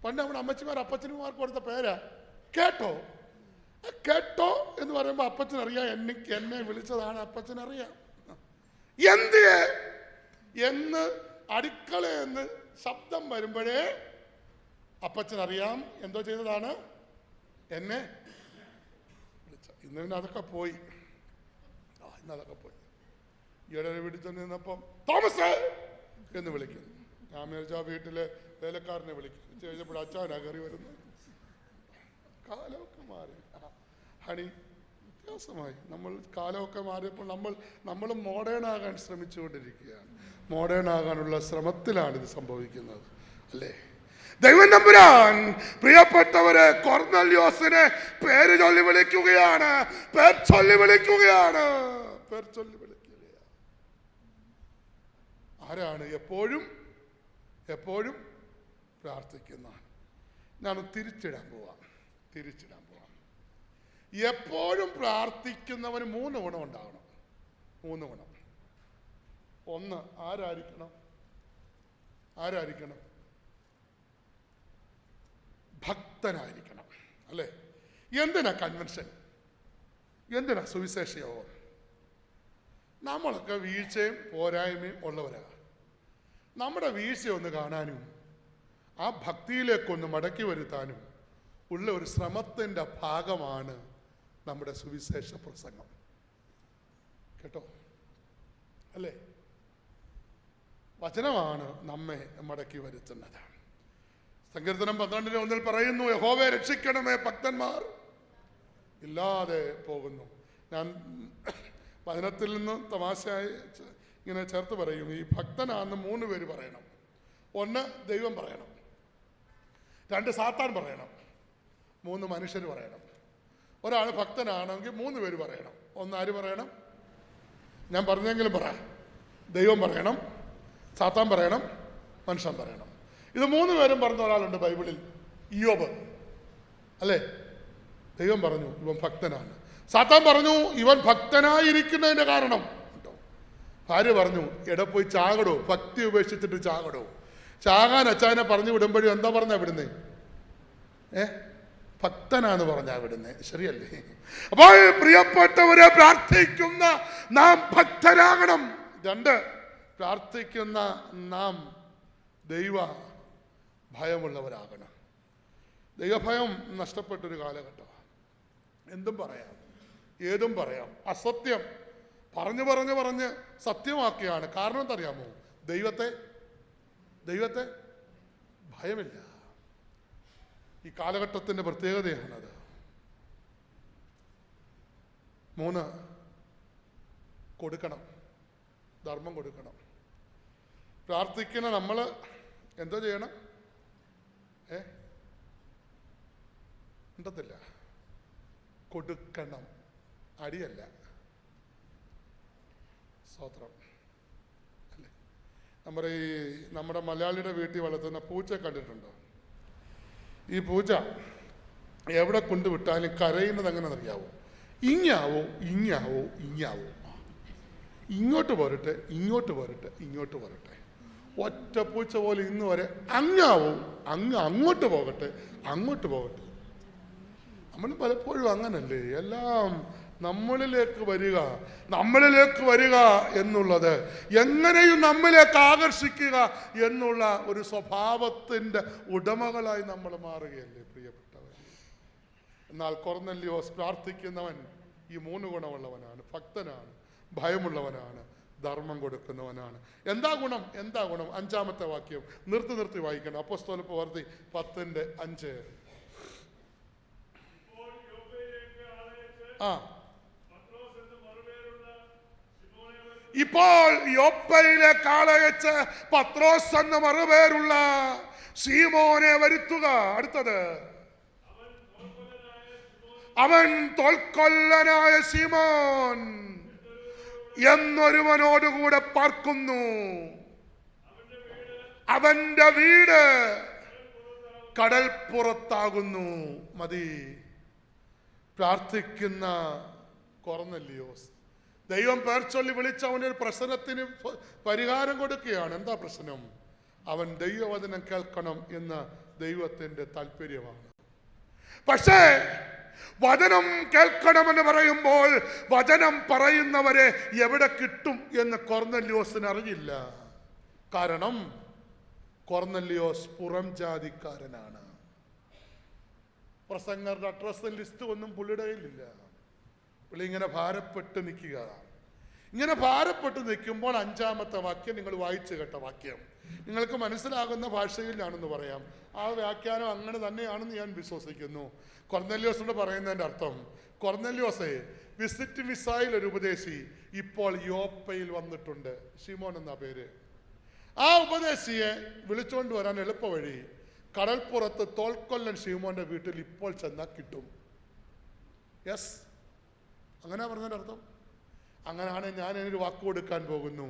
പണ്ട് നമ്മുടെ അമ്മച്ചിമാർ അപ്പച്ചന്മാർക്ക് കൊടുത്ത പേരാ കേട്ടോ. കേട്ടോ എന്ന് പറയുമ്പോൾ അപ്പച്ചനറിയാം, എന്നെ വിളിച്ചതാണ് അപ്പച്ചനറിയാം. എന്ത് എന്ന് അടുക്കളയെന്ന് ശബ്ദം വരുമ്പോഴേ അപ്പച്ചനറിയാം എന്തോ ചെയ്തതാണ്, എന്നെ വിളിച്ച. ഇന്ന് പിന്നെ അതൊക്കെ പോയി. ഇന്നതൊക്കെ പോയി. ഈയിടെ വീട്ടിൽ ചെന്ന് നിന്നപ്പം തോമസ് എന്ന് വിളിക്കുന്നു. ഞാൻ വിചാരിച്ചാ വീട്ടിലെ വേലക്കാരനെ വിളിക്കും ചോദിച്ചപ്പോൾ അച്ഛനാ കയറി വരുന്നത്. കാലമൊക്കെ മാറി ഹണി, വ്യത്യാസമായി. കാലമൊക്കെ മാറിയപ്പോൾ നമ്മൾ മോഡേൺ ആകാൻ ശ്രമിച്ചുകൊണ്ടിരിക്കുകയാണ്. മോഡേൺ ആകാനുള്ള ശ്രമത്തിലാണ് ഇത് സംഭവിക്കുന്നത്, അല്ലേ? ദൈവം തമ്പുരാൻ പ്രിയപ്പെട്ടവരെ കൊർന്നല്യോസിനെ പേര് ചൊല്ലി വിളിക്കുകയാണ്, പേർ ചൊല്ലി വിളിക്കുകയാണ്. ആരാണ്? എപ്പോഴും പ്രാർത്ഥിക്കുന്ന. ഞാൻ തിരിച്ചിടാൻ പോവാം. എപ്പോഴും പ്രാർത്ഥിക്കുന്നവന് 3 ഗുണം ഉണ്ടാകണം. 3 ഗുണം. ഒന്ന്, ആരായിരിക്കണം? ഭക്തനായിരിക്കണം, അല്ലേ? എന്തിനാ കൺവെൻഷൻ? എന്തിനാ സുവിശേഷ യോഗം? നമ്മളൊക്കെ വീഴ്ചയും പോരായ്മയും ഉള്ളവരാണ്. നമ്മുടെ വീഴ്ചയൊന്ന് കാണാനും ആ ഭക്തിയിലേക്കൊന്ന് മടക്കി വരുത്താനും ഉള്ള ഒരു ശ്രമത്തിൻ്റെ ഭാഗമാണ് നമ്മുടെ സുവിശേഷ പ്രസംഗം, കേട്ടോ, അല്ലേ? വചനമാണ് നമ്മെ മടക്കി വരുത്തുന്നത്. സങ്കീർത്തനം 12:1 പറയുന്നു, യഹോവയെ രക്ഷിക്കണമേ, ഭക്തന്മാർ ഇല്ലാതെ പോകുന്നു. ഞാൻ വചനത്തിൽ നിന്ന് തമാശയായി ഇങ്ങനെ ചേർത്ത് പറയും. ഈ ഭക്തനാന്ന് 3 പേര് പറയണം. 1 ദൈവം പറയണം, 2 സാത്താൻ പറയണം, 3 മനുഷ്യർ പറയണം. ഒരാൾ ഭക്തനാണെങ്കിൽ 3 പേര് പറയണം. 1 ആര് പറയണം? ഞാൻ പറഞ്ഞെങ്കിലും പറ. ദൈവം പറയണം, സാത്താൻ പറയണം, മനുഷ്യൻ പറയണം. ഇത് 3 പേരും പറഞ്ഞ ഒരാളുണ്ട് ബൈബിളിൽ, ഇയ്യോബ്, അല്ലേ? ദൈവം പറഞ്ഞു ഇവൻ ഭക്തനാണ്. സാത്താൻ പറഞ്ഞു ഇവൻ ഭക്തനായിരിക്കുന്നതിന്റെ കാരണം കേട്ടോ. ഭാര്യ പറഞ്ഞു പോയി ചാകടോ, ഭക്തി ഉപേക്ഷിച്ചിട്ട് ചാകടോ. ചാകാൻ അച്ചായനെ പറഞ്ഞു വിടുമ്പോഴും എന്താ പറഞ്ഞാ വിടുന്നേ? ഭക്തനാന്ന് പറഞ്ഞാ വിടുന്നേ, ശരിയല്ലേ? അപ്പോൾ പ്രിയപ്പെട്ടവരെ, പ്രാർത്ഥിക്കുന്ന നാം ഭക്തരാകണം. 2, പ്രാർത്ഥിക്കുന്ന നാം ദൈവ ഭയമുള്ളവരാകണം. ദൈവഭയം നഷ്ടപ്പെട്ടൊരു കാലഘട്ടമാണ്. എന്തും പറയാം, ഏതും പറയാം. അസത്യം പറഞ്ഞ് സത്യമാക്കിയാണ്. കാരണം എന്തറിയാമോ? ദൈവത്തെ ഭയമില്ല. ഈ കാലഘട്ടത്തിന്റെ പ്രത്യേകതയാണത്. 3, കൊടുക്കണം, ധർമ്മം കൊടുക്കണം. പ്രാർത്ഥിക്കുന്ന നമ്മൾ എന്തോ ചെയ്യണം? ഉണ്ടത്തില്ല, കൊടുക്കണം, അടിയല്ല. സ്തോത്രം, അല്ലേ? നമ്മുടെ മലയാളിയുടെ വീട്ടിൽ വളർത്തുന്ന പൂച്ച കണ്ടിട്ടുണ്ടോ? ഈ പൂച്ച എവിടെ കൊണ്ടുവിട്ടാലും കരയുന്നത് എങ്ങനെ അറിയാവോ? ഇങ്ങാവോ. ഇങ്ങോട്ട് പോരട്ടെ, ഇങ്ങോട്ട് പോരട്ടെ. ഒറ്റ പൂച്ച പോലെ ഇന്ന് വരെ അങ്ങോട്ട് പോകട്ടെ. നമ്മൾ പലപ്പോഴും അങ്ങനല്ലേ? എല്ലാം നമ്മളിലേക്ക് വരിക എന്നുള്ളത്, എങ്ങനെയും നമ്മിലേക്ക് ആകർഷിക്കുക എന്നുള്ള ഒരു സ്വഭാവത്തിന്റെ ഉടമകളായി നമ്മൾ മാറുകയല്ലേ പ്രിയപ്പെട്ടവർ? എന്നാൽ കൊർന്നല്യോസ് പ്രാർത്ഥിക്കുന്നവൻ ഈ 3 ഗുണമുള്ളവനാണ്. ഭക്തനാണ്, ഭയമുള്ളവനാണ്, ധർമ്മം കൊടുക്കുന്നവനാണ്. എന്താ ഗുണം? 5-ാമത്തെ വാക്യം നിർത്തി വായിക്കണം. അപ്പോസ്തല പ്രവൃത്തി 10:5. ഇപ്പോൾ യോപ്പയിലേക്ക് ആളയച്ച് പത്രോസ് എന്ന മറുപേരുള്ള ശീമോനെ വരുത്തുക. അടുത്തത്, അവൻ തോൽക്കൊല്ലനായ ശീമോൻ എന്നൊരുവനോടുകൂടെ പാർക്കുന്നു. അവന്റെ വീട് കടൽപ്പുറത്താകുന്നു. മതി. പ്രാർത്ഥിക്കുന്ന കൊർന്നല്യോസ് ദൈവം പേർ ചൊല്ലി വിളിച്ച അവനൊരു പ്രശ്നത്തിന് പരിഹാരം കൊടുക്കുകയാണ്. എന്താ പ്രശ്നം? അവൻ ദൈവവചനം കേൾക്കണം എന്ന ദൈവത്തിന്റെ താല്പര്യമാണ്. പക്ഷേ വചനം കേൾക്കണമെന്ന് പറയുമ്പോൾ വചനം പറയുന്നവരെ എവിടെ കിട്ടും എന്ന് കൊർന്നല്യോസിന് അറിയില്ല. കാരണം കൊർന്നല്യോസ് പുറം ജാതിക്കാരനാണ്. പ്രസംഗരുടെ അഡ്രസ് ലിസ്റ്റ് ഒന്നും പുള്ളിയുടെ കയ്യിലില്ല. പുള്ളി ഇങ്ങനെ ഭാരപ്പെട്ട് നിൽക്കുക. ഇങ്ങനെ ഭാരപ്പെട്ട് നിൽക്കുമ്പോൾ 5-ാമത്തെ വാക്യം നിങ്ങൾ വായിച്ചു കേട്ട വാക്യം നിങ്ങൾക്ക് മനസ്സിലാകുന്ന ഭാഷയിൽ ഞാനൊന്ന് പറയാം. ആ വ്യാഖ്യാനം അങ്ങനെ തന്നെയാണെന്ന് ഞാൻ വിശ്വസിക്കുന്നു. കൊർന്നല്യോസിനോട് പറയുന്നതിൻ്റെ അർത്ഥം, കൊർന്നല്യോസേ, വിസിറ്റ് വിസായിൽ ഒരു ഉപദേശി ഇപ്പോൾ യോപ്പയിൽ വന്നിട്ടുണ്ട്, ശിമോൻ എന്ന പേര്. ആ ഉപദേശിയെ വിളിച്ചുകൊണ്ട് വരാൻ എളുപ്പ വഴി കടൽപ്പുറത്ത് തോൽക്കൊല്ലൻ ശിമോന്റെ വീട്ടിൽ ഇപ്പോൾ ചെന്നാൽ കിട്ടും. യെസ്, അങ്ങനെ പറഞ്ഞതിൻ്റെ അർത്ഥം. അങ്ങനെയാണ് ഞാൻ അതിനൊരു വാക്ക് കൊടുക്കാൻ പോകുന്നു.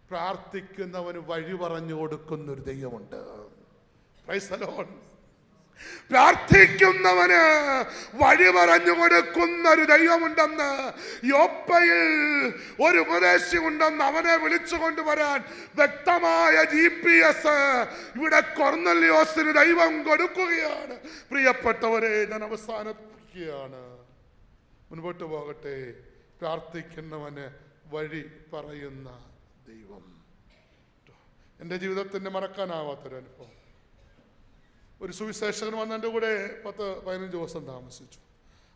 പ്രാർത്ഥിക്കുന്നവന് വഴി പറഞ്ഞു കൊടുക്കുന്നൊരു ദൈവമുണ്ട്. Price the Lord. പ്രാർത്ഥിക്കുന്നവന് വഴി പറഞ്ഞു കൊടുക്കുന്ന ഒരു ദൈവമുണ്ടെന്ന്, യോപ്പയിൽ ഒരു ഉപദേശി ഉണ്ടെന്ന് അവനെ വിളിച്ചു കൊണ്ടുവരാൻ വ്യക്തമായ GPS ഇവിടെ കൊർന്നല്യോസിന് ദൈവം കൊടുക്കുകയാണ്. പ്രിയപ്പെട്ടവരെ, ഞാൻ അവസാനിപ്പിക്കുകയാണ്. മുൻപോട്ട് പോകട്ടെ. പ്രാർത്ഥിക്കുന്നവന് വഴി പറയുന്ന ദൈവം. എൻ്റെ ജീവിതത്തിൻ്റെ മറക്കാനാവാത്തൊരു അനുഭവം. ഒരു സുവിശേഷകൻ വന്ന് എൻ്റെ കൂടെ 10-15 ദിവസം താമസിച്ചു.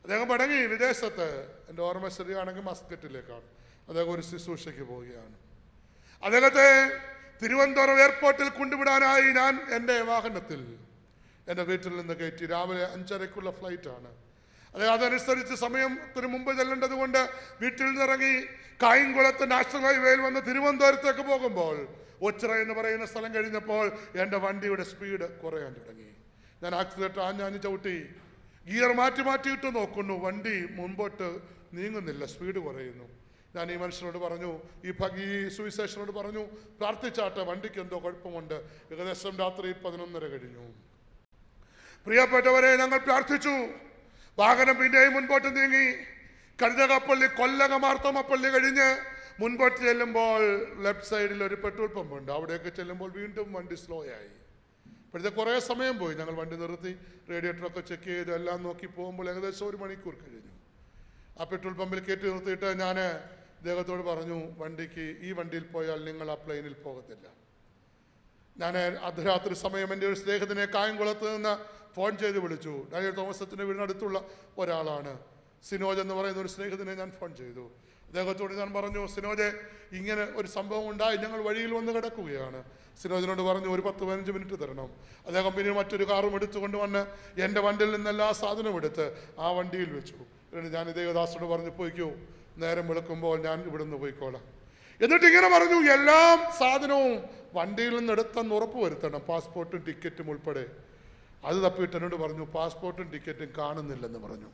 അദ്ദേഹം മടങ്ങി വിദേശത്ത്, എൻ്റെ ഓർമ്മ ശരിയാണെങ്കിൽ മസ്കറ്റിലേക്കാണ്. അദ്ദേഹം ഒരു ശുശ്രൂഷയ്ക്ക് പോവുകയാണ്. അദ്ദേഹത്തെ തിരുവനന്തപുരം എയർപോർട്ടിൽ കൊണ്ടുവിടാനായി ഞാൻ എൻ്റെ വാഹനത്തിൽ എൻ്റെ വീട്ടിൽ നിന്ന് കയറ്റി. രാവിലെ 5:30-ക്കുള്ള ഫ്ലൈറ്റാണ്. അതനുസരിച്ച് സമയത്തിന് മുമ്പ് ചെല്ലേണ്ടത് കൊണ്ട് വീട്ടിൽ നിന്നിറങ്ങി കായംകുളത്ത് നാഷണൽ ഹൈവേയിൽ വന്ന് തിരുവനന്തപുരത്തേക്ക് പോകുമ്പോൾ ഒച്ചിറ എന്ന് പറയുന്ന സ്ഥലം കഴിഞ്ഞപ്പോൾ എൻ്റെ വണ്ടിയുടെ സ്പീഡ് കുറയാൻ തുടങ്ങി. ഞാൻ ആക്സിലേറ്റർ ആഞ്ഞാഞ്ഞ് ചവിട്ടി, ഗിയർ മാറ്റിയിട്ട് നോക്കുന്നു, വണ്ടി മുൻപോട്ട് നീങ്ങുന്നില്ല, സ്പീഡ് കുറയുന്നു. ഞാൻ ഈ മനുഷ്യനോട് പറഞ്ഞു, ഈ സുവിശേഷനോട് പറഞ്ഞു, പ്രാർത്ഥിച്ചാട്ടെ, വണ്ടിക്ക് എന്തോ കുഴപ്പമുണ്ട്. ഏകദേശം രാത്രി 11:30 കഴിഞ്ഞു. പ്രിയപ്പെട്ടവരെ, ഞങ്ങൾ പ്രാർത്ഥിച്ചു. വാഹനം പിന്നെയും മുൻപോട്ട് നീങ്ങി. കരുതകപ്പള്ളി, കൊല്ലകമാർത്തോമപ്പള്ളി കഴിഞ്ഞ് മുൻപോട്ട് ചെല്ലുമ്പോൾ ലെഫ്റ്റ് സൈഡിൽ ഒരു പെട്രോൾ പമ്പ് ഉണ്ട്. അവിടെയൊക്കെ ചെല്ലുമ്പോൾ വീണ്ടും വണ്ടി സ്ലോ ആയി. ഇപ്പോഴത്തെ കുറേ സമയം പോയി. ഞങ്ങൾ വണ്ടി നിർത്തി റേഡിയേറ്ററൊക്കെ ചെക്ക് ചെയ്ത് എല്ലാം നോക്കി പോകുമ്പോൾ ഏകദേശം 1 മണിക്കൂർ കഴിഞ്ഞു. ആ പെട്രോൾ പമ്പിൽ കയറ്റി നിർത്തിയിട്ട് ഞാൻ അദ്ദേഹത്തോട് പറഞ്ഞു, ഈ വണ്ടിയിൽ പോയാൽ നിങ്ങൾ ആ പ്ലെയിനിൽ പോകത്തില്ല. ഞാൻ അർദ്ധരാത്രി സമയം എൻ്റെ ഒരു സ്നേഹിതനെ കായംകുളത്ത് നിന്ന് ഫോൺ ചെയ്ത് വിളിച്ചു. ഡാനിയൽ തോമസത്തിൻ്റെ വീടിനടുത്തുള്ള ഒരാളാണ്. സിനോജ് എന്ന് പറയുന്ന ഒരു സ്നേഹിതനെ ഞാൻ ഫോൺ ചെയ്തു. അദ്ദേഹത്തോട് ഞാൻ പറഞ്ഞു, സിനോജെ, ഇങ്ങനെ ഒരു സംഭവം ഉണ്ടായി, ഞങ്ങൾ വഴിയിൽ വന്ന് കിടക്കുകയാണ്. സിനോജിനോട് പറഞ്ഞു, ഒരു 10-15 മിനിറ്റ് തരണം. അദ്ദേഹം പിന്നെ മറ്റൊരു കാറും എടുത്തുകൊണ്ട് വന്ന് എൻ്റെ വണ്ടിയിൽ നിന്ന് എല്ലാ സാധനവും എടുത്ത് ആ വണ്ടിയിൽ വെച്ചു. ഞാൻ ദേവദാസോട് പറഞ്ഞു, പോയിക്കോ, നേരം വെളുക്കുമ്പോൾ ഞാൻ ഇവിടുന്ന് പോയിക്കോളാം. എന്നിട്ട് ഇങ്ങനെ പറഞ്ഞു, എല്ലാ സാധനവും വണ്ടിയിൽ നിന്ന് എടുത്തെന്ന് ഉറപ്പ് വരുത്തണം, പാസ്പോർട്ടും ടിക്കറ്റും ഉൾപ്പെടെ. അത് തപ്പിയിട്ട് എന്നോട് പറഞ്ഞു, പാസ്പോർട്ടും ടിക്കറ്റും കാണുന്നില്ലെന്ന് പറഞ്ഞു.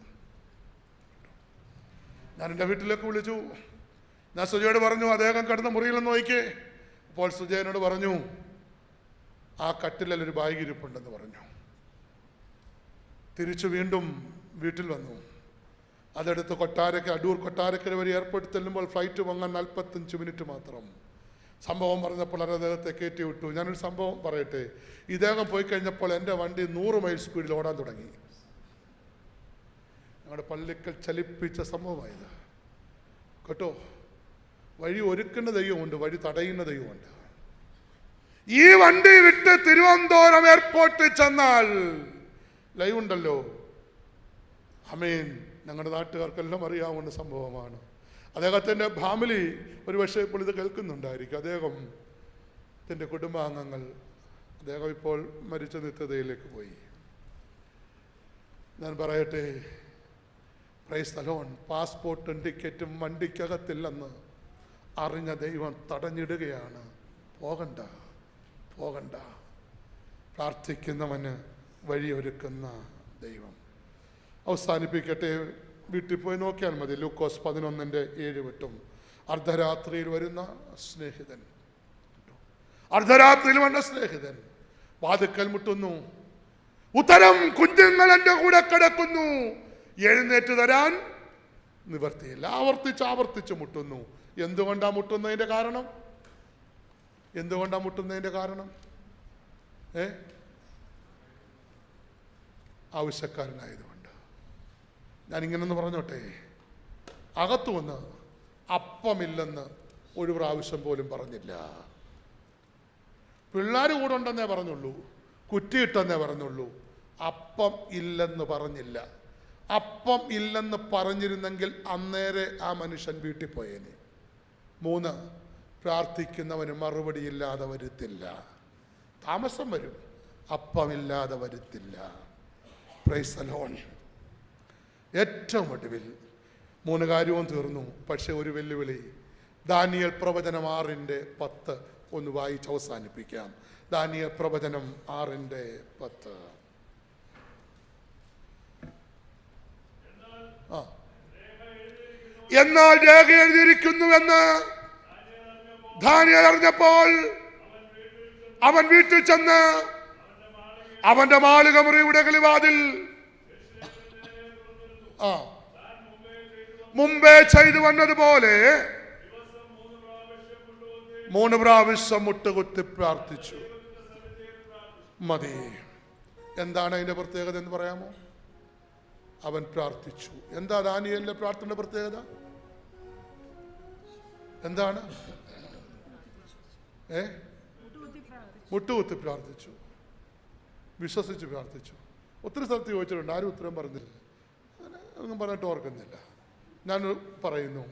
ഞാൻ എൻ്റെ വീട്ടിലേക്ക് വിളിച്ചു. ഞാൻ സുജയോട് പറഞ്ഞു, അദ്ദേഹം കിടന്ന മുറിയിലെന്ന് നോക്കിക്കേ. അപ്പോൾ സുജയനോട് പറഞ്ഞു, ആ കട്ടിലൊരു ബാഗ് ഇരിപ്പുണ്ടെന്ന് പറഞ്ഞു. തിരിച്ചു വീണ്ടും വീട്ടിൽ വന്നു. അതെടുത്ത് അടൂർ കൊട്ടാരക്കര വരെ എയർപോർട്ടിൽ ചെല്ലുമ്പോൾ ഫ്ലൈറ്റ് വാങ്ങാൻ 45 മിനിറ്റ് മാത്രം. സംഭവം പറഞ്ഞപ്പോൾ അദ്ദേഹത്തെ കയറ്റി വിട്ടു. ഞാനൊരു സംഭവം പറയട്ടെ. ഇദ്ദേഹം പോയി കഴിഞ്ഞപ്പോൾ എൻ്റെ വണ്ടി 100 മൈൽ സ്പീഡിൽ ഓടാൻ തുടങ്ങി. ഞങ്ങളുടെ പള്ളിക്കൽ ചലിപ്പിച്ച സംഭവമായത് കേട്ടോ. വഴി ഒരുക്കുന്ന ദൈവമുണ്ട്, വഴി തടയുന്ന ദൈവമുണ്ട്. ഈ വണ്ടി വിട്ട് തിരുവനന്തപുരം എയർപോർട്ടിൽ ചെന്നാൽ ലൈവ് ഉണ്ടല്ലോ. ആമേൻ. ഞങ്ങളുടെ നാട്ടുകാർക്കെല്ലാം അറിയാവുന്ന സംഭവമാണ്. അദ്ദേഹത്തിൻ്റെ ഫാമിലി ഒരു പക്ഷേ ഇപ്പോൾ ഇത് കേൾക്കുന്നുണ്ടായിരിക്കും. അദ്ദേഹത്തിൻ്റെ കുടുംബാംഗങ്ങൾ, അദ്ദേഹം ഇപ്പോൾ മരിച്ച നിത്യതയിലേക്ക് പോയി. ഞാൻ പറയട്ടെ, പ്രൈസ് ദി ലോർഡ്, പാസ്പോർട്ടും ടിക്കറ്റും വണ്ടിക്കകത്തില്ലെന്ന് അറിഞ്ഞ ദൈവം തടഞ്ഞിടുകയാണ്. പോകണ്ട. പ്രാർത്ഥിക്കുന്നവന് വഴിയൊരുക്കുന്ന ദൈവം. അവസാനിപ്പിക്കട്ടെ. വീട്ടിൽ പോയി നോക്കിയാൽ മതി. ലൂക്കോസ് 11:7-8. അർദ്ധരാത്രിയിൽ വരുന്ന സ്നേഹിതൻ, അർദ്ധരാത്രിയിൽ വന്ന സ്നേഹിതൻ വാതിക്കൽ മുട്ടുന്നു. ഉത്തരം, കുഞ്ഞുങ്ങൾ എൻ്റെ കൂടെ കിടക്കുന്നു, എഴുന്നേറ്റ് തരാൻ നിവർത്തിയില്ല. ആവർത്തിച്ച് മുട്ടുന്നു. എന്തുകൊണ്ടാ മുട്ടുന്നതിൻ്റെ കാരണം? ആവശ്യക്കാരനായതുകൊണ്ട്. ഞാനിങ്ങനെന്ന് പറഞ്ഞോട്ടെ, അകത്തു വന്ന് അപ്പമില്ലെന്ന് ഒരു പ്രാവശ്യം പോലും പറഞ്ഞില്ല. പിള്ളേർ കൂടെ ഉണ്ടെന്നേ പറഞ്ഞുള്ളൂ, കുറ്റിയിട്ടെന്നേ പറഞ്ഞുള്ളൂ, അപ്പം ഇല്ലെന്ന് പറഞ്ഞില്ല. അപ്പം ഇല്ലെന്ന് പറഞ്ഞിരുന്നെങ്കിൽ അന്നേരെ ആ മനുഷ്യൻ വീട്ടിൽ പോയേനെ. 3, പ്രാർത്ഥിക്കുന്നവന് മറുപടിയില്ലാതെ വരുത്തില്ല. താമസം വരും, അപ്പമില്ലാതെ വരുത്തില്ല. Praise the lord. ഏറ്റവും ഒടുവിൽ 3 കാര്യവും തീർന്നു. പക്ഷെ ഒരു വെല്ലുവിളി. ദാനിയേൽ പ്രവചനം 6:10 ഒന്ന് വായിച്ച് അവസാനിപ്പിക്കാം. ദാനിയേൽ പ്രവചനം 6:10. എന്നാൽ രേഖ എഴുതിയിരിക്കുന്നുവെന്ന് ദാനിയേൽ അറിഞ്ഞപ്പോൾ അവൻ വീട്ടിൽ ചെന്ന് അവന്റെ മാളിക മുറിയുടെ കിളിവാതിൽ മുമ്പേ ചെയ്തു വന്നതുപോലെ 3 പ്രാവശ്യം മുട്ടുകുത്തി പ്രാർത്ഥിച്ചു. മതി. എന്താണ് അതിന്റെ പ്രത്യേകത എന്ന് പറയാമോ? അവൻ പ്രാർത്ഥിച്ചു. എന്താ ദാനിയേലിന്റെ പ്രാർത്ഥനയുടെ പ്രത്യേകത? എന്താണ്? മുട്ടുകുത്തി പ്രാർത്ഥിച്ചു, വിശ്വസിച്ച് പ്രാർത്ഥിച്ചു. ഒത്തിരി സ്ഥലത്ത് ചോദിച്ചിട്ടുണ്ട്, ആരും ഉത്തരം പറഞ്ഞില്ല. ഒന്നും പറഞ്ഞിട്ട് ഓർക്കുന്നില്ല. ഞാൻ പറയുന്നു,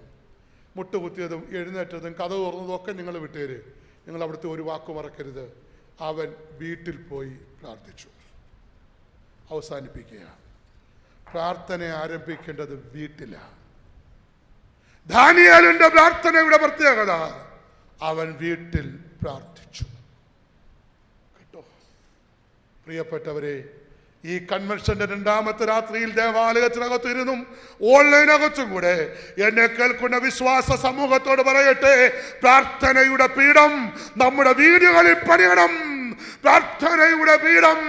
മുട്ടുകുത്തിയതും എഴുന്നേറ്റതും കഥ തുറന്നതും ഒക്കെ നിങ്ങൾ വിട്ടേര്. നിങ്ങൾ അവിടുത്തെ ഒരു വാക്ക് മറക്കരുത്. അവൻ വീട്ടിൽ പോയി പ്രാർത്ഥിച്ചു. അവസാനിപ്പിക്കുക. പ്രാർത്ഥന ആരംഭിക്കേണ്ടത് വീട്ടിലാണ്. ദാനിയേലിന്റെ പ്രാർത്ഥനയുടെ പ്രത്യേകത, അവൻ വീട്ടിൽ പ്രാർത്ഥിച്ചു. കേട്ടോ പ്രിയപ്പെട്ടവരെ, ഈ കൺവെൻഷന്റെ 2ാമത്തെ രാത്രിയിൽ ദേവാലയത്തിനകത്തിരുന്നും ഓൺലൈനകത്തും കൂടെ എന്നെ കേൾക്കുന്ന വിശ്വാസ സമൂഹത്തോട് പറയട്ടെ, പ്രാർത്ഥനയുടെ പീഠം നമ്മുടെ വീടുകളിൽ പണിയണം. പ്രാർത്ഥനയുടെ പീഠം,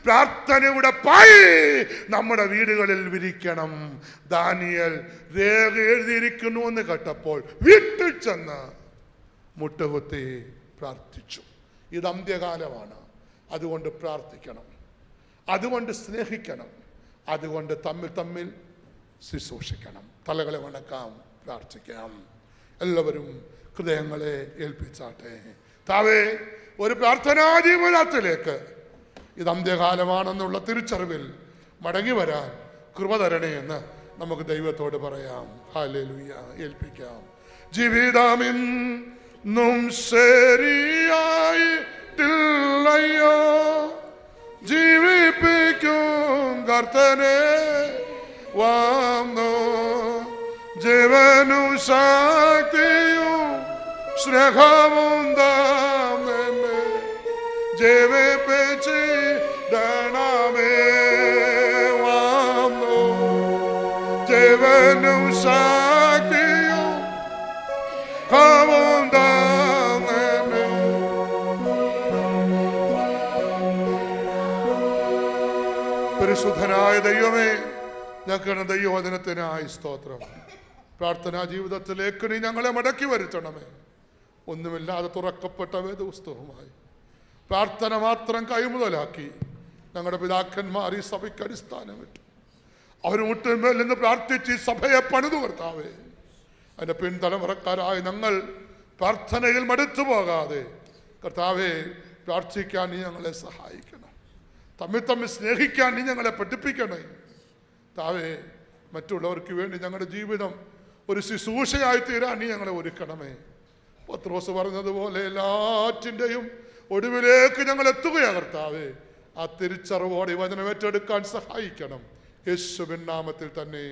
പ്രാർത്ഥനയുടെ പായ് നമ്മുടെ വീടുകളിൽ വിരിക്കണം. ദാനിയേൽ രേഖ എഴുതിയിരിക്കുന്നു എന്ന് കേട്ടപ്പോൾ വീട്ടിൽ ചെന്ന് മുട്ടുകുത്തി പ്രാർത്ഥിച്ചു. ഇത് അന്ത്യകാലമാണ്. അതുകൊണ്ട് പ്രാർത്ഥിക്കണം, അതുകൊണ്ട് സ്നേഹിക്കണം, അതുകൊണ്ട് തമ്മിൽ ശുശ്രൂഷിക്കണം. തലകളെ വണക്കാം, പ്രാർത്ഥിക്കാം. എല്ലാവരും ഹൃദയങ്ങളെ ഏൽപ്പിച്ചാട്ടെ. താവേ, ഒരു പ്രാർത്ഥനാ ജീവിതത്തിലേക്ക് ഇത് അന്ത്യകാലമാണെന്നുള്ള തിരിച്ചറിവിൽ മടങ്ങി വരാൻ കൃപ തരണേ എന്ന് നമുക്ക് ദൈവത്തോട് പറയാം. ഹല്ലേലൂയ. ഏൽപ്പിക്കാം. ജീവിതമെന്നും ശരിയായിട്ടില്ലയോ, ജീവിപ്പിക്കും കർത്തനെ വന്നു. ജീവനും ശക്തിയും സ്നേഹവും തന്നെ ജീവിപ്പിച്ചിടണമേ വന്നു. ജീവനും ശക്തിയും സ്നേഹവും തന്നെ. പരിശുദ്ധനായ ദൈവമേ, ഞങ്ങളുടെ ദൈവവചനത്തിനായി സ്തോത്രം. പ്രാർത്ഥനാ ജീവിതത്തിലേക്ക് നീ ഞങ്ങളെ മടക്കി വരുത്തണമേ. ഒന്നുമില്ലാതെ തുറക്കപ്പെട്ട വേദപുസ്തകമായി പ്രാർത്ഥന മാത്രം കൈമുതലാക്കി ഞങ്ങളുടെ പിതാക്കന്മാർ ഈ സഭയ്ക്ക് അടിസ്ഥാനമിട്ടു. അവർ മുട്ടിന്മേൽ നിന്ന് പ്രാർത്ഥിച്ച് ഈ സഭയെ പണിതു. കർത്താവേ, അതിൻ്റെ പിൻതലമുറക്കാരായ ഞങ്ങൾ പ്രാർത്ഥനയിൽ മടുത്തു പോകാതെ കർത്താവെ പ്രാർത്ഥിക്കാൻ നീ ഞങ്ങളെ സഹായിക്കണം. തമ്മിൽ സ്നേഹിക്കാൻ നീ ഞങ്ങളെ പഠിപ്പിക്കണേ. താവേ, മറ്റുള്ളവർക്ക് വേണ്ടി ഞങ്ങളുടെ ജീവിതം ഒരു ശുശ്രൂഷയായി തീരാൻ നീ ഞങ്ങളെ ഒരുക്കണമേ. പത്രോസ് പറഞ്ഞതുപോലെ എല്ലാറ്റിൻ്റെയും ഒടുവിലേക്ക് ഞങ്ങൾ എത്തുകയാണ് കർത്താവേ. ആ തിരിച്ചറിവോടെ വചനം ഏറ്റെടുക്കാൻ സഹായിക്കണം. യേശുവിൻ നാമത്തിൽ തന്നെ.